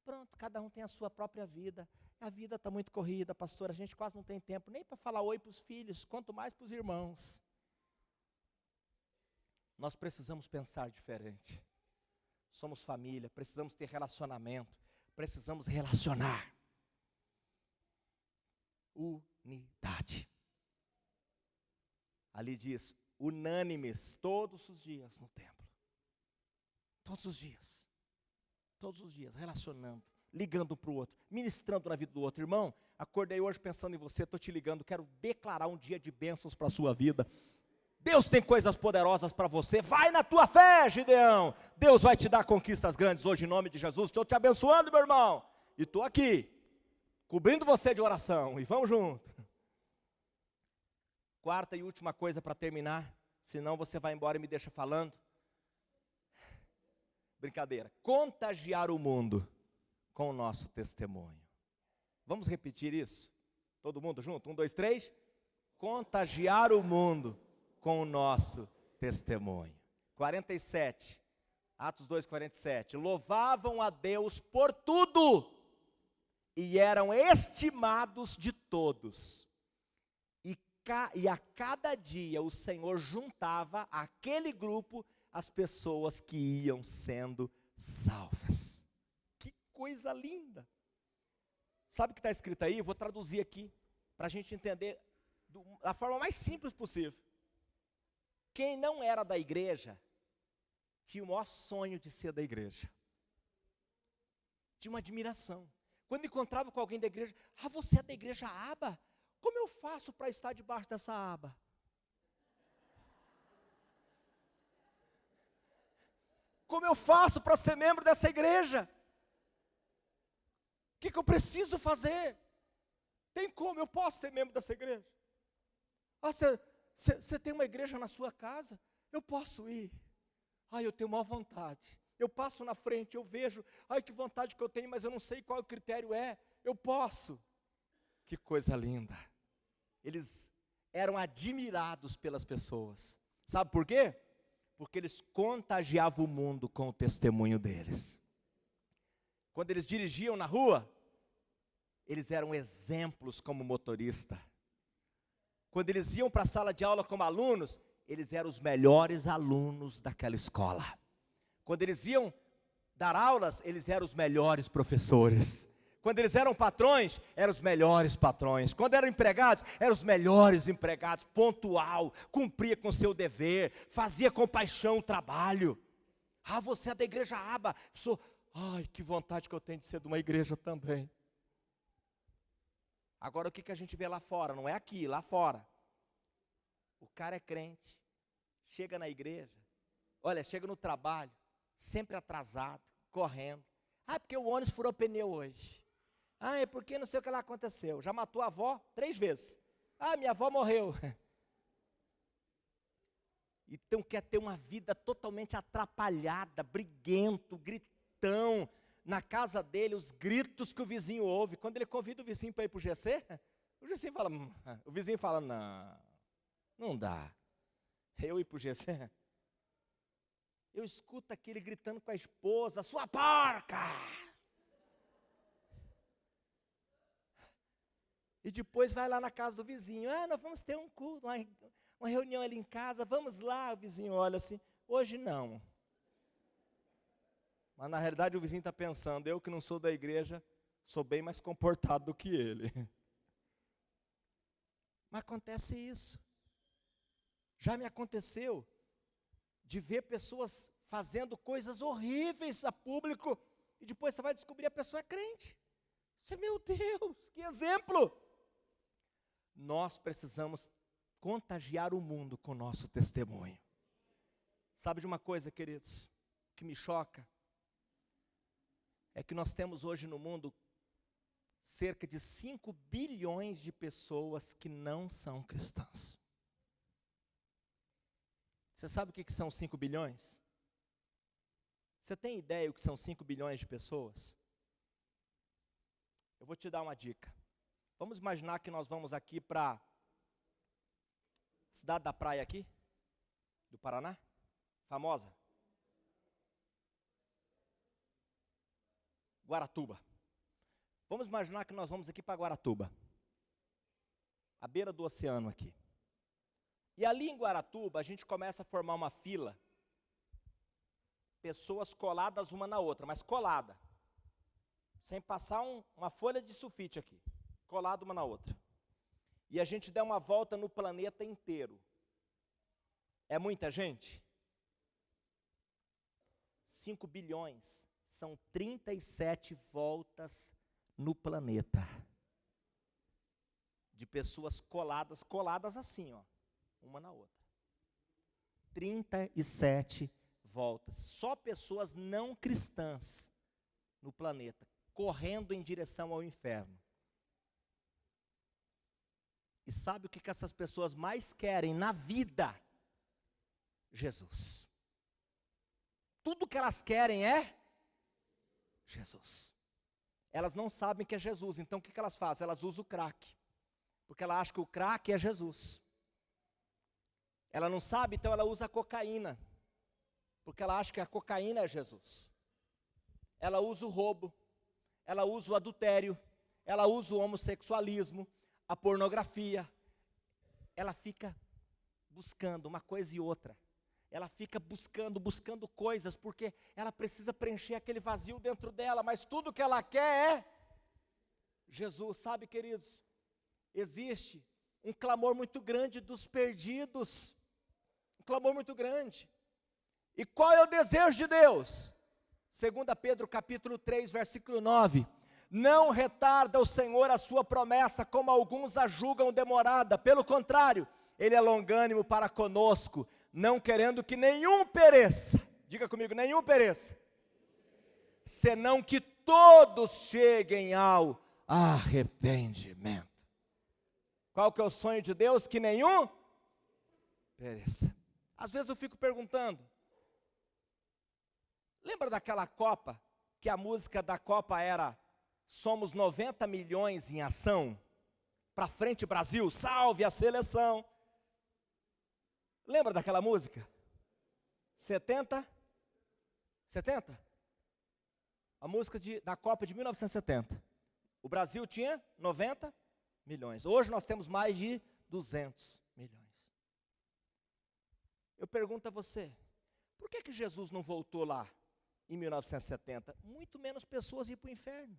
pronto, cada um tem a sua própria vida. A vida está muito corrida, pastor, a gente quase não tem tempo nem para falar oi para os filhos, quanto mais para os irmãos. Nós precisamos pensar diferente. Somos família, precisamos ter relacionamento, precisamos relacionar. Unidade. Ali diz, unânimes todos os dias no templo. Todos os dias. Todos os dias, relacionando, ligando um para o outro, ministrando na vida do outro. Irmão, acordei hoje pensando em você, estou te ligando, quero declarar um dia de bênçãos para a sua vida. Deus tem coisas poderosas para você, vai na tua fé, Gideão. Deus vai te dar conquistas grandes hoje em nome de Jesus. Estou te abençoando, meu irmão. E estou aqui, cobrindo você de oração, e vamos junto. Quarta e última coisa para terminar, senão você vai embora e me deixa falando. Brincadeira. Contagiar o mundo com o nosso testemunho. Vamos repetir isso? Todo mundo junto? 1, 2, 3. Contagiar o mundo com o nosso testemunho. 47. Atos 2, 47. Louvavam a Deus por tudo e eram estimados de todos. E a cada dia o Senhor juntava àquele grupo as pessoas que iam sendo salvas. Que coisa linda! Sabe o que está escrito aí? Eu vou traduzir aqui, para a gente entender da forma mais simples possível. Quem não era da igreja, tinha o maior sonho de ser da igreja. Tinha uma admiração. Quando encontrava com alguém da igreja, você é da igreja Aba? Como eu faço para estar debaixo dessa aba? Como eu faço para ser membro dessa igreja? O que eu preciso fazer? Tem como? Eu posso ser membro dessa igreja? Você tem uma igreja na sua casa? Eu posso ir. Eu tenho maior vontade. Eu passo na frente, eu vejo, que vontade que eu tenho, mas eu não sei qual o critério é. Eu posso. Que coisa linda. Eles eram admirados pelas pessoas. Sabe por quê? Porque eles contagiavam o mundo com o testemunho deles. Quando eles dirigiam na rua, eles eram exemplos como motorista. Quando eles iam para a sala de aula como alunos, eles eram os melhores alunos daquela escola. Quando eles iam dar aulas, eles eram os melhores professores. Quando eles eram patrões, eram os melhores patrões. Quando eram empregados, eram os melhores empregados. Pontual, cumpria com seu dever, fazia com paixão o trabalho. Você é da igreja Aba. Que vontade que eu tenho de ser de uma igreja também. Agora o que a gente vê lá fora? Não é aqui, lá fora. O cara é crente, chega na igreja, chega no trabalho, sempre atrasado, correndo. Porque o ônibus furou pneu hoje. É porque não sei o que lá aconteceu. Já matou a avó 3 vezes. Minha avó morreu. Então quer ter uma vida totalmente atrapalhada, briguento, gritão. Na casa dele, os gritos que o vizinho ouve. Quando ele convida o vizinho para ir para o GC, o vizinho fala, não dá. Eu ir para o GC? Eu escuto aquele gritando com a esposa, sua porca! E depois vai lá na casa do vizinho, nós vamos ter um culto, uma reunião ali em casa, vamos lá, o vizinho olha assim, hoje não. Mas na realidade o vizinho está pensando, eu que não sou da igreja, sou bem mais comportado do que ele. Mas acontece isso. Já me aconteceu de ver pessoas fazendo coisas horríveis a público, e depois você vai descobrir a pessoa é crente. Meu Deus, que exemplo! nós precisamos contagiar o mundo com o nosso testemunho. Sabe de uma coisa, queridos, que me choca? É que nós temos hoje no mundo cerca de 5 bilhões de pessoas que não são cristãs. Você sabe o que são 5 bilhões? Você tem ideia o que são 5 bilhões de pessoas? Eu vou te dar uma dica. Vamos imaginar que nós vamos aqui para cidade da praia aqui, do Paraná, famosa. Guaratuba. Vamos imaginar que nós vamos aqui para Guaratuba, à beira do oceano aqui. E ali em Guaratuba, a gente começa a formar uma fila, pessoas coladas uma na outra, mas colada, sem passar uma folha de sulfite aqui, colada uma na outra. E a gente der uma volta no planeta inteiro. É muita gente? 5 bilhões, são 37 voltas no planeta. De pessoas coladas assim, ó, uma na outra. 37 voltas. Só pessoas não cristãs no planeta, correndo em direção ao inferno. E sabe o que essas pessoas mais querem na vida? Jesus. Tudo que elas querem é Jesus. Elas não sabem que é Jesus, então o que elas fazem? Elas usam o crack, porque ela acha que o crack é Jesus. Ela não sabe, então ela usa a cocaína, porque ela acha que a cocaína é Jesus. Ela usa o roubo, ela usa o adultério, ela usa o homossexualismo, a pornografia. Ela fica buscando uma coisa e outra. Ela fica buscando coisas, porque ela precisa preencher aquele vazio dentro dela, mas tudo que ela quer é Jesus. Sabe, queridos, existe um clamor muito grande dos perdidos, um clamor muito grande. E qual é o desejo de Deus? 2 Pedro capítulo 3, versículo 9, não retarda o Senhor a sua promessa, como alguns a julgam demorada, pelo contrário, Ele é longânimo para conosco, não querendo que nenhum pereça, diga comigo, nenhum pereça, senão que todos cheguem ao arrependimento. Qual que é o sonho de Deus? Que nenhum pereça. Às vezes eu fico perguntando, lembra daquela Copa, que a música da Copa era somos 90 milhões em ação, para frente Brasil, salve a seleção. Lembra daquela música? 70? A música da Copa de 1970. O Brasil tinha 90 milhões. Hoje nós temos mais de 200 milhões. Eu pergunto a você, por que Jesus não voltou lá em 1970? Muito menos pessoas iam para o inferno.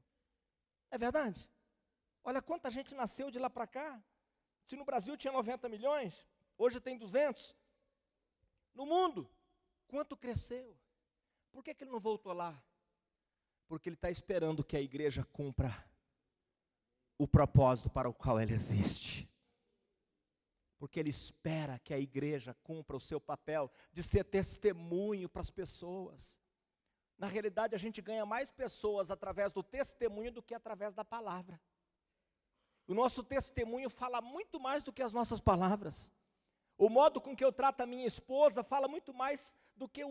É verdade? Olha quanta gente nasceu de lá para cá. Se no Brasil tinha 90 milhões, hoje tem 200. No mundo, quanto cresceu? Por que ele não voltou lá? Porque ele está esperando que a igreja cumpra o propósito para o qual ela existe. Porque ele espera que a igreja cumpra o seu papel de ser testemunho para as pessoas. Na realidade, a gente ganha mais pessoas através do testemunho do que através da palavra. O nosso testemunho fala muito mais do que as nossas palavras. O modo com que eu trato a minha esposa fala muito mais do que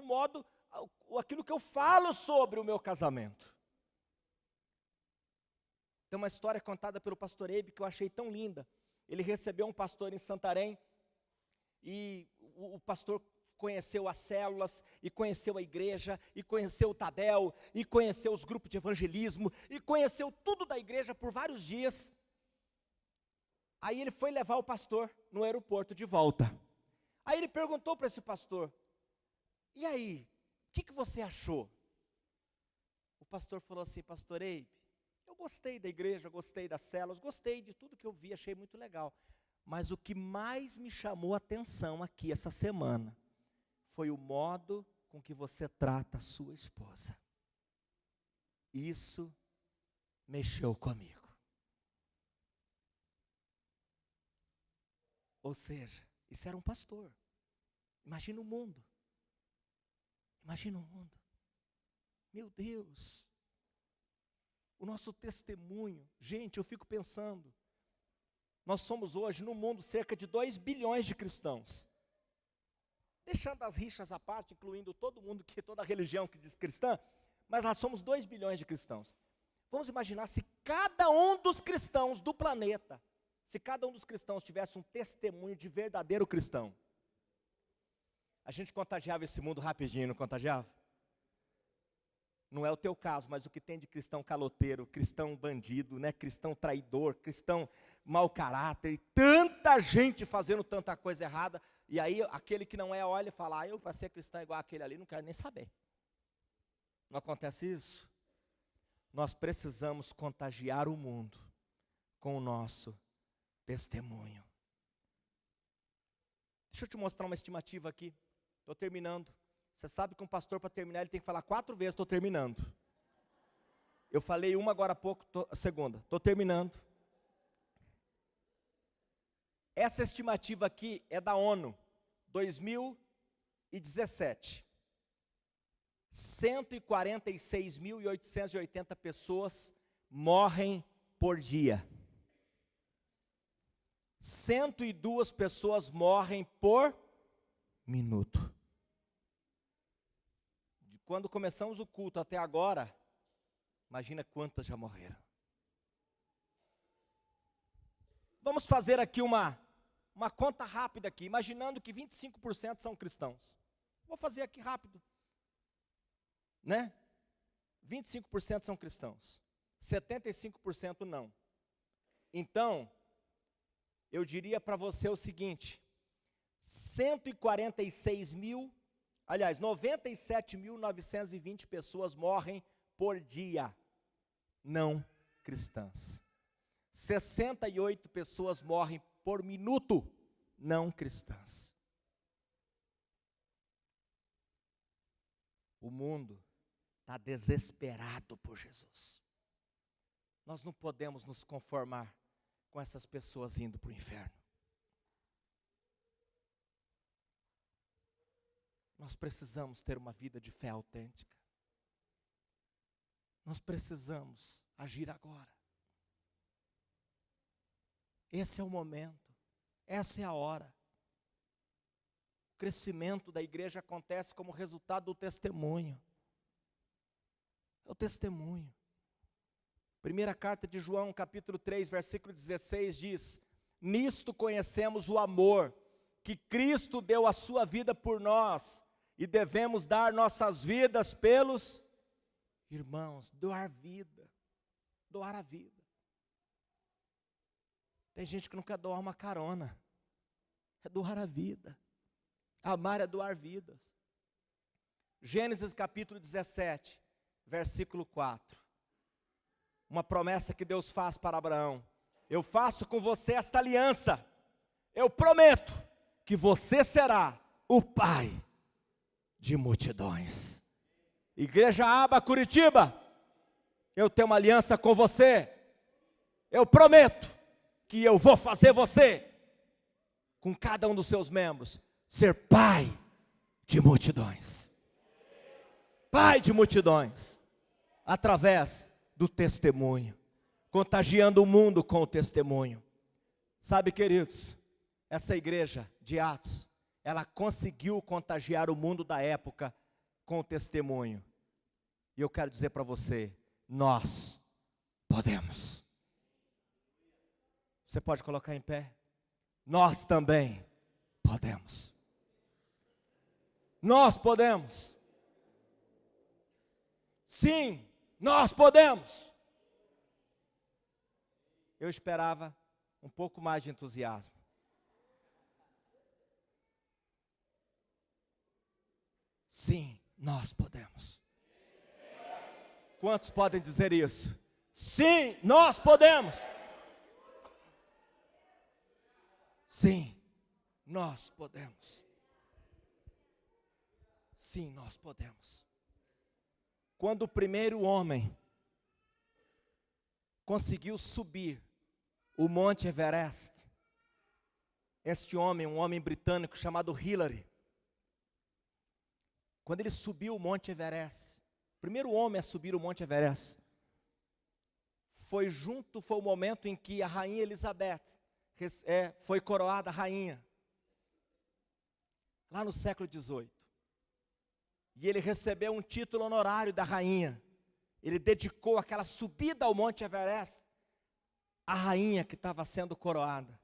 aquilo que eu falo sobre o meu casamento. Tem uma história contada pelo pastor Eibe que eu achei tão linda. Ele recebeu um pastor em Santarém e o pastor conheceu as células, e conheceu a igreja, e conheceu o Tadel, e conheceu os grupos de evangelismo, e conheceu tudo da igreja por vários dias. Aí ele foi levar o pastor no aeroporto de volta. Aí ele perguntou para esse pastor, e aí, o que você achou? O pastor falou assim, pastor Eibe, eu gostei da igreja, gostei das células, gostei de tudo que eu vi, achei muito legal. Mas o que mais me chamou a atenção aqui essa semana, foi o modo com que você trata a sua esposa. Isso mexeu comigo. Ou seja, isso era um pastor. Imagina o mundo. Imagina o mundo. Meu Deus. O nosso testemunho. Gente, eu fico pensando. Nós somos hoje no mundo cerca de 2 bilhões de cristãos. Deixando as rixas à parte, incluindo todo mundo, toda a religião que diz cristã, mas nós somos 2 bilhões de cristãos. Vamos imaginar se cada um dos cristãos do planeta, se cada um dos cristãos tivesse um testemunho de verdadeiro cristão. A gente contagiava esse mundo rapidinho, não contagiava? Não é o teu caso, mas o que tem de cristão caloteiro, cristão bandido, né? Cristão traidor, cristão mau caráter, e tanta gente fazendo tanta coisa errada, e aí aquele que não é olha e fala, eu para ser cristão igual aquele ali, não quero nem saber. Não acontece isso? Nós precisamos contagiar o mundo com o nosso testemunho. Deixa eu te mostrar uma estimativa aqui. Estou terminando. Você sabe que um pastor, para terminar, ele tem que falar 4 vezes, estou terminando. Eu falei uma agora há pouco, a segunda. Estou terminando. Essa estimativa aqui é da ONU, 2017. 146.880 pessoas morrem por dia. 102 pessoas morrem por minuto. De quando começamos o culto até agora, imagina quantas já morreram. Vamos fazer aqui uma conta rápida aqui, imaginando que 25% são cristãos. Vou fazer aqui rápido. Né? 25% são cristãos. 75% não. Então, eu diria para você o seguinte, 97.920 pessoas morrem por dia, não cristãs. 68 pessoas morrem por minuto, não cristãs. O mundo está desesperado por Jesus. Nós não podemos nos conformar com essas pessoas indo para o inferno. Nós precisamos ter uma vida de fé autêntica. Nós precisamos agir agora. Esse é o momento, essa é a hora. O crescimento da igreja acontece como resultado do testemunho. É o testemunho. Primeira carta de João, capítulo 3, versículo 16 diz: nisto conhecemos o amor, que Cristo deu a sua vida por nós, e devemos dar nossas vidas pelos irmãos. Doar vida, doar a vida. Tem gente que não quer doar uma carona, é doar a vida. Amar é doar vidas. Gênesis capítulo 17, versículo 4. Uma promessa que Deus faz para Abraão. Eu faço com você esta aliança. Eu prometo que você será o pai de multidões. Igreja Aba Curitiba, eu tenho uma aliança com você. Eu prometo que eu vou fazer você, com cada um dos seus membros, ser pai de multidões. Pai de multidões. Através do testemunho. Contagiando o mundo com o testemunho. Sabe, queridos, essa igreja de Atos, ela conseguiu contagiar o mundo da época com o testemunho. E eu quero dizer para você, nós podemos. Você pode colocar em pé? Nós também podemos. Nós podemos. Sim, nós podemos. Eu esperava um pouco mais de entusiasmo. Sim, nós podemos. Quantos podem dizer isso? Sim, nós podemos. Sim, nós podemos. Sim, nós podemos. Quando o primeiro homem conseguiu subir o Monte Everest, Este homem, um homem britânico chamado Hillary, quando ele subiu o Monte Everest, o primeiro homem a subir o Monte Everest, foi o momento em que a rainha Elizabeth foi coroada rainha, lá no século XVIII. E ele recebeu um título honorário da rainha. Ele dedicou aquela subida ao Monte Everest à rainha que estava sendo coroada.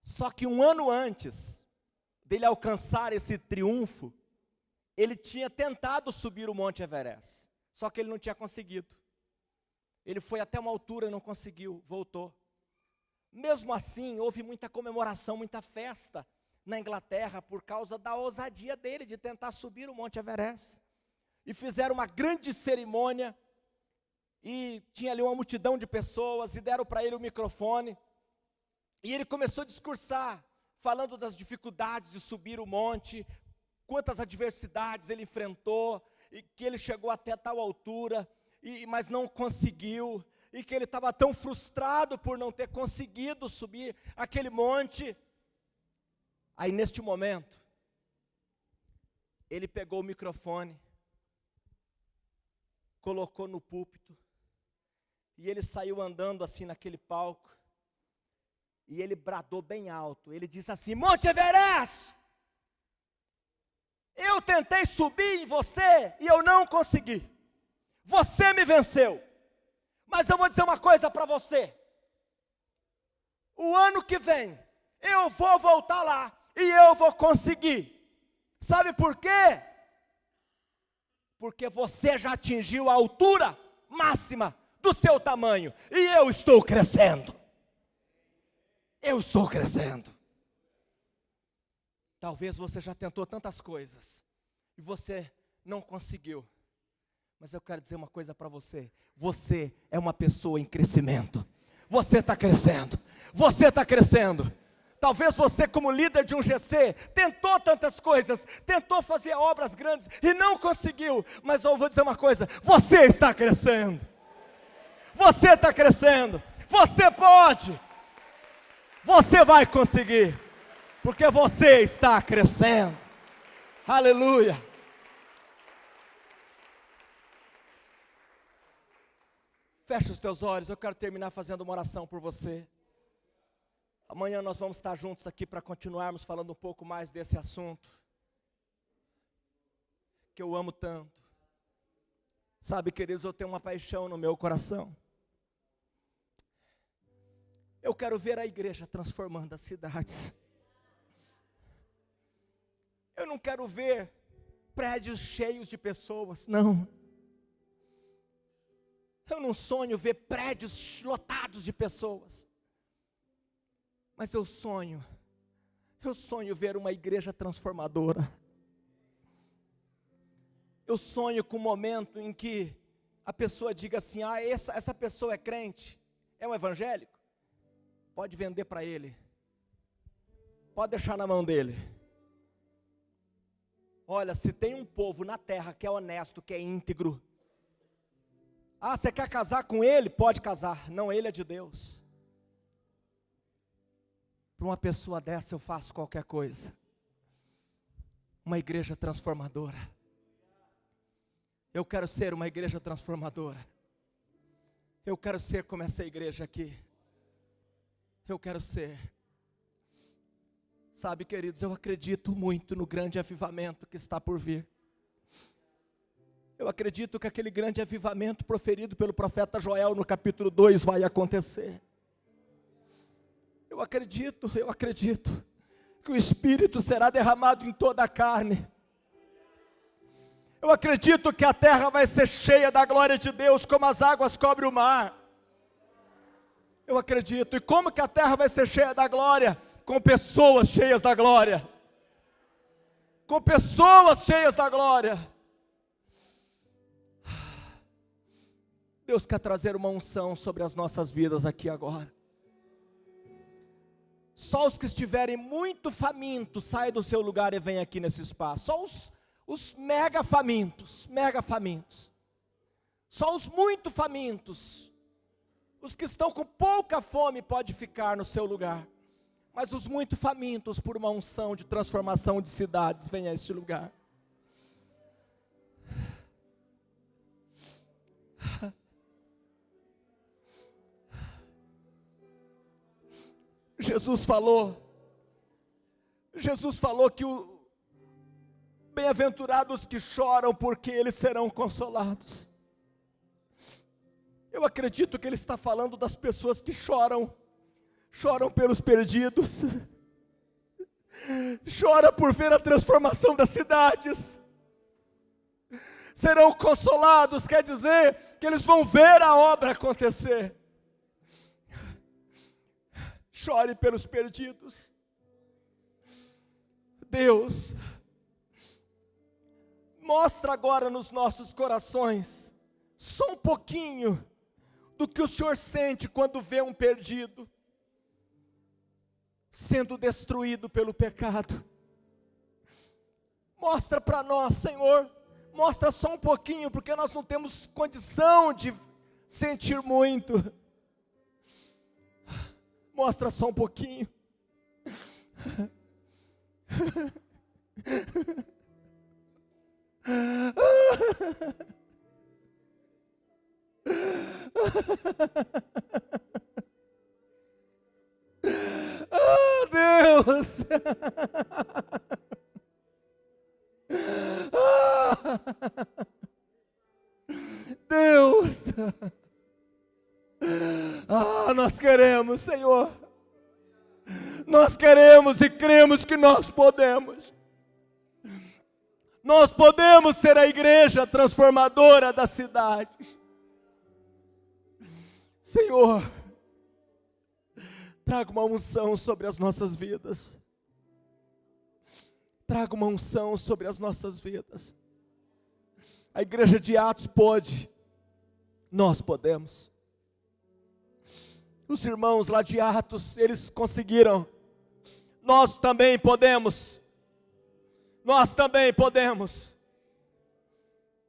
Só que um ano antes dele alcançar esse triunfo, ele tinha tentado subir o Monte Everest, só que ele não tinha conseguido. Ele foi até uma altura e não conseguiu, voltou. Mesmo assim, houve muita comemoração, muita festa na Inglaterra, por causa da ousadia dele de tentar subir o Monte Everest. E fizeram uma grande cerimônia, e tinha ali uma multidão de pessoas, e deram para ele o microfone, e ele começou a discursar, falando das dificuldades de subir o monte, quantas adversidades ele enfrentou, e que ele chegou até tal altura, mas não conseguiu, e que ele estava tão frustrado por não ter conseguido subir aquele monte. Aí neste momento, ele pegou o microfone, colocou no púlpito, e ele saiu andando assim naquele palco, e ele bradou bem alto, ele disse assim: Monte Everest, eu tentei subir em você e eu não consegui, você me venceu, mas eu vou dizer uma coisa para você, o ano que vem, eu vou voltar lá, e eu vou conseguir. Sabe por quê? Porque você já atingiu a altura máxima do seu tamanho, e eu estou crescendo. Eu estou crescendo. Talvez você já tentou tantas coisas, e você não conseguiu. Mas eu quero dizer uma coisa para você. Você é uma pessoa em crescimento. Você está crescendo. Você está crescendo. Talvez você, como líder de um GC, tentou tantas coisas, tentou fazer obras grandes e não conseguiu, mas eu vou dizer uma coisa: você está crescendo, você está crescendo, você pode, você vai conseguir, porque você está crescendo, aleluia. Fecha os teus olhos, eu quero terminar fazendo uma oração por você. Amanhã nós vamos estar juntos aqui para continuarmos falando um pouco mais desse assunto, que eu amo tanto. Sabe, queridos, eu tenho uma paixão no meu coração. Eu quero ver a igreja transformando as cidades. Eu não quero ver prédios cheios de pessoas, não. Eu não sonho ver prédios lotados de pessoas. Mas eu sonho ver uma igreja transformadora. Eu sonho com um momento em que a pessoa diga assim: ah, essa pessoa é crente, é um evangélico, pode vender para ele, pode deixar na mão dele. Olha, se tem um povo na terra que é honesto, que é íntegro, ah, você quer casar com ele? Pode casar, não, ele é de Deus. Para uma pessoa dessa eu faço qualquer coisa. Uma igreja transformadora. Eu quero ser uma igreja transformadora. Eu quero ser como essa igreja aqui. Eu quero ser. Sabe, queridos, eu acredito muito no grande avivamento que está por vir. Eu acredito que aquele grande avivamento proferido pelo profeta Joel no capítulo 2 vai acontecer. Eu acredito que o Espírito será derramado em toda a carne. Eu acredito que a terra vai ser cheia da glória de Deus, como as águas cobrem o mar. Eu acredito. E como que a terra vai ser cheia da glória? Com pessoas cheias da glória. Com pessoas cheias da glória. Deus quer trazer uma unção sobre as nossas vidas aqui agora. Só os que estiverem muito famintos, saem do seu lugar e vêm aqui nesse espaço. Só os mega famintos. Só os muito famintos. Os que estão com pouca fome, pode ficar no seu lugar. Mas os muito famintos por uma unção de transformação de cidades, venham a este lugar. Jesus falou que bem-aventurados que choram, porque eles serão consolados. Eu acredito que ele está falando das pessoas que choram pelos perdidos, chora por ver a transformação das cidades, serão consolados, quer dizer que eles vão ver a obra acontecer. Chore pelos perdidos. Deus, mostra agora nos nossos corações, só um pouquinho, do que o Senhor sente quando vê um perdido sendo destruído pelo pecado. Mostra para nós, Senhor, mostra só um pouquinho, porque nós não temos condição de sentir muito. Mostra só um pouquinho. Oh, Deus! Deus! Nós queremos, Senhor. Nós queremos e cremos que nós podemos. Nós podemos ser a igreja transformadora da cidade. Senhor, traga uma unção sobre as nossas vidas. Traga uma unção sobre as nossas vidas. A igreja de Atos pôde, nós podemos. Os irmãos lá de Atos, eles conseguiram. Nós também podemos. Nós também podemos.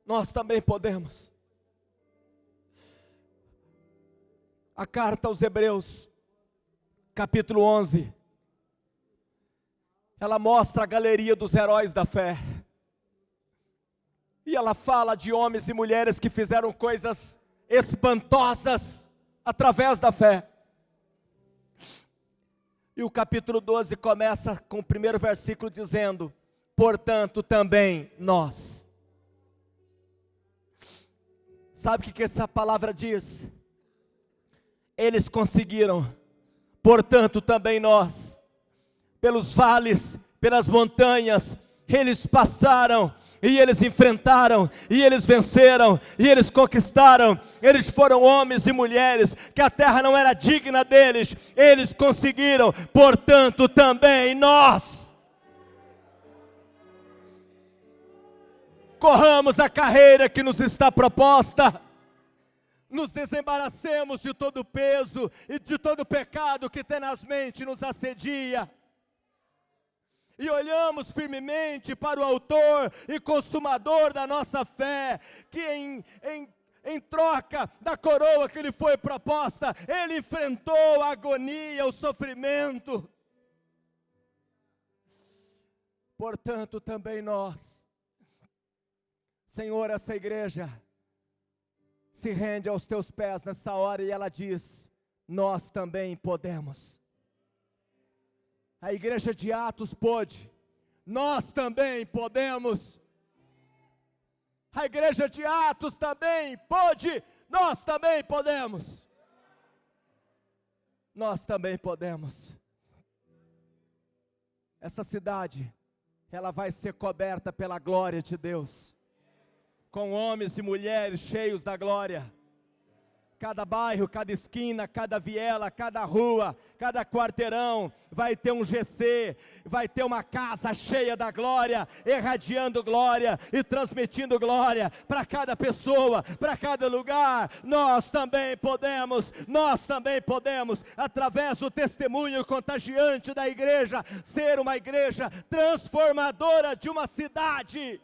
Nós também podemos. A carta aos Hebreus, capítulo 11, ela mostra a galeria dos heróis da fé. E ela fala de homens e mulheres que fizeram coisas espantosas através da fé. E o capítulo 12 começa com o primeiro versículo dizendo: portanto também nós. Sabe o que essa palavra diz? Eles conseguiram, portanto também nós. Pelos vales, pelas montanhas, eles passaram, e eles enfrentaram, e eles venceram, e eles conquistaram. Eles foram homens e mulheres que a terra não era digna deles. Eles conseguiram, portanto também nós. Corramos a carreira que nos está proposta. Nos desembaracemos de todo o peso e de todo o pecado que tenazmente nos assedia. E olhamos firmemente para o autor e consumador da nossa fé, que em troca da coroa que lhe foi proposta, ele enfrentou a agonia, o sofrimento. Portanto, também nós, Senhor, essa igreja se rende aos teus pés nessa hora e ela diz: nós também podemos. A igreja de Atos pôde, nós também podemos. A igreja de Atos também pôde, nós também podemos. Nós também podemos. Essa cidade, ela vai ser coberta pela glória de Deus, com homens e mulheres cheios da glória. Cada bairro, cada esquina, cada viela, cada rua, cada quarteirão vai ter um GC, vai ter uma casa cheia da glória, irradiando glória e transmitindo glória para cada pessoa, para cada lugar. Nós também podemos, através do testemunho contagiante da igreja, ser uma igreja transformadora de uma cidade.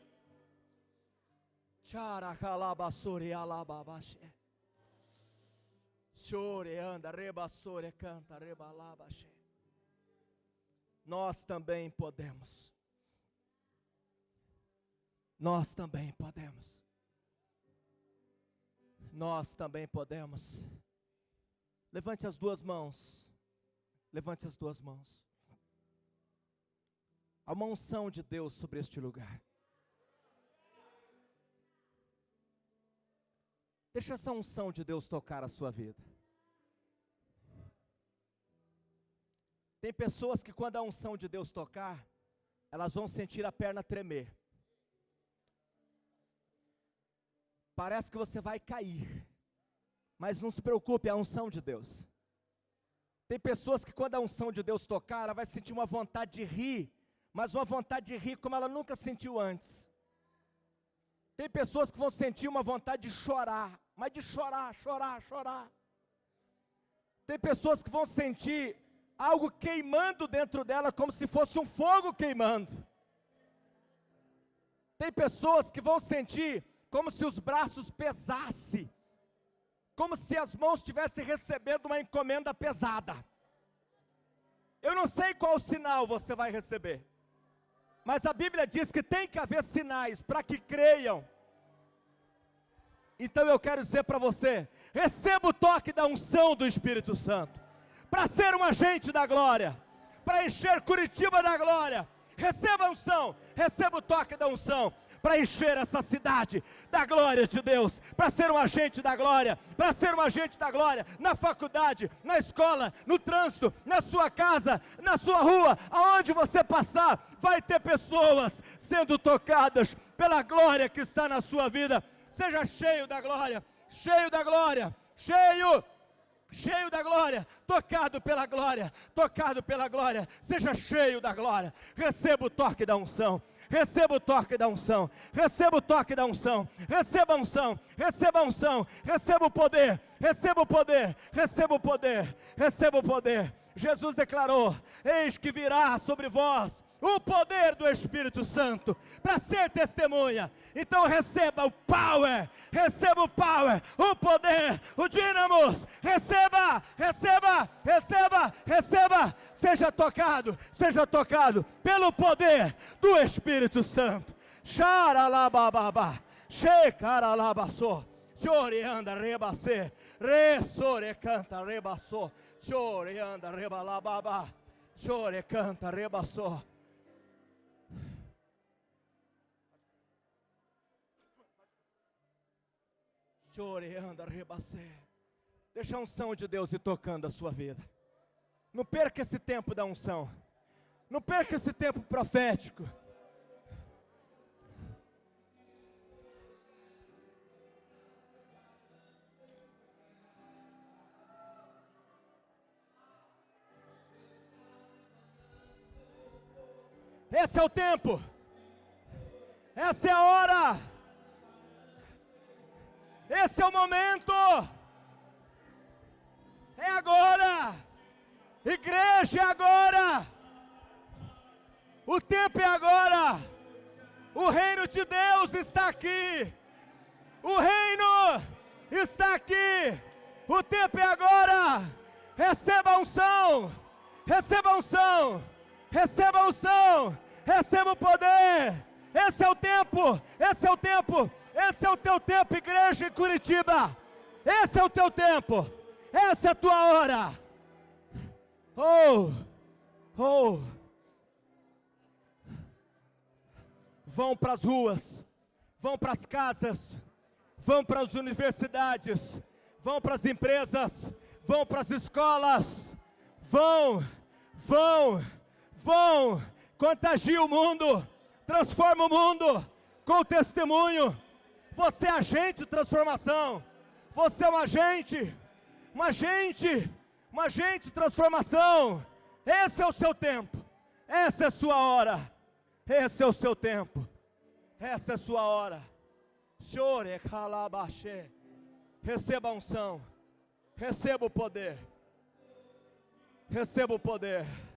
Chore, anda, rebassore, canta, rebalabaxe. Nós também podemos. Nós também podemos. Nós também podemos. Levante as duas mãos. Levante as duas mãos. Há uma unção de Deus sobre este lugar. Deixa essa unção de Deus tocar a sua vida. Tem pessoas que quando a unção de Deus tocar, elas vão sentir a perna tremer. Parece que você vai cair, mas não se preocupe, é a unção de Deus. Tem pessoas que quando a unção de Deus tocar, ela vai sentir uma vontade de rir, mas uma vontade de rir como ela nunca sentiu antes. Tem pessoas que vão sentir uma vontade de chorar, mas de chorar, chorar, chorar. Tem pessoas que vão sentir algo queimando dentro dela, como se fosse um fogo queimando. Tem pessoas que vão sentir como se os braços pesassem, como se as mãos estivessem recebendo uma encomenda pesada. Eu não sei qual sinal você vai receber, mas a Bíblia diz que tem que haver sinais para que creiam. Então eu quero dizer para você, receba o toque da unção do Espírito Santo, para ser um agente da glória, para encher Curitiba da glória. Receba a unção, receba o toque da unção, para encher essa cidade da glória de Deus, para ser um agente da glória, para ser um agente da glória, na faculdade, na escola, no trânsito, na sua casa, na sua rua, aonde você passar, vai ter pessoas sendo tocadas pela glória que está na sua vida. Seja cheio da glória, cheio da glória, cheio da glória, tocado pela glória, seja cheio da glória. Receba o toque da unção, receba o toque da unção, receba o toque da unção, receba a unção, receba a unção, receba o poder, receba o poder, receba o poder, receba o poder. Jesus declarou: eis que virá sobre vós o poder do Espírito Santo, para ser testemunha. Então receba o power, o poder, o dínamos, receba, seja tocado pelo poder do Espírito Santo. Xaralabababa, xecaralabaçô, choreanda rebacê, ressore canta rebaçô, choreanda rebalababa, chore canta rebaçô. Choreanda rebacê. Deixa a unção de Deus ir tocando a sua vida. Não perca esse tempo da unção. Não perca esse tempo profético. Esse é o tempo. Essa é a hora. Esse é o momento. É agora. Igreja, é agora. O tempo é agora. O reino de Deus está aqui. O reino está aqui. O tempo é agora. Receba a unção. Receba a unção. Receba a unção. Receba o poder. Esse é o tempo. Esse é o tempo. Esse é o teu tempo, igreja em Curitiba. Esse é o teu tempo. Essa é a tua hora. Vão para as ruas, vão para as casas, vão para as universidades, vão para as empresas, vão para as escolas, vão, contagia o mundo, transforma o mundo com o testemunho. Você é agente de transformação. Você é um agente de transformação. Esse é o seu tempo. Essa é a sua hora. Esse é o seu tempo. Essa é a sua hora. Chore calabaxê. Receba a unção. Receba o poder. Receba o poder.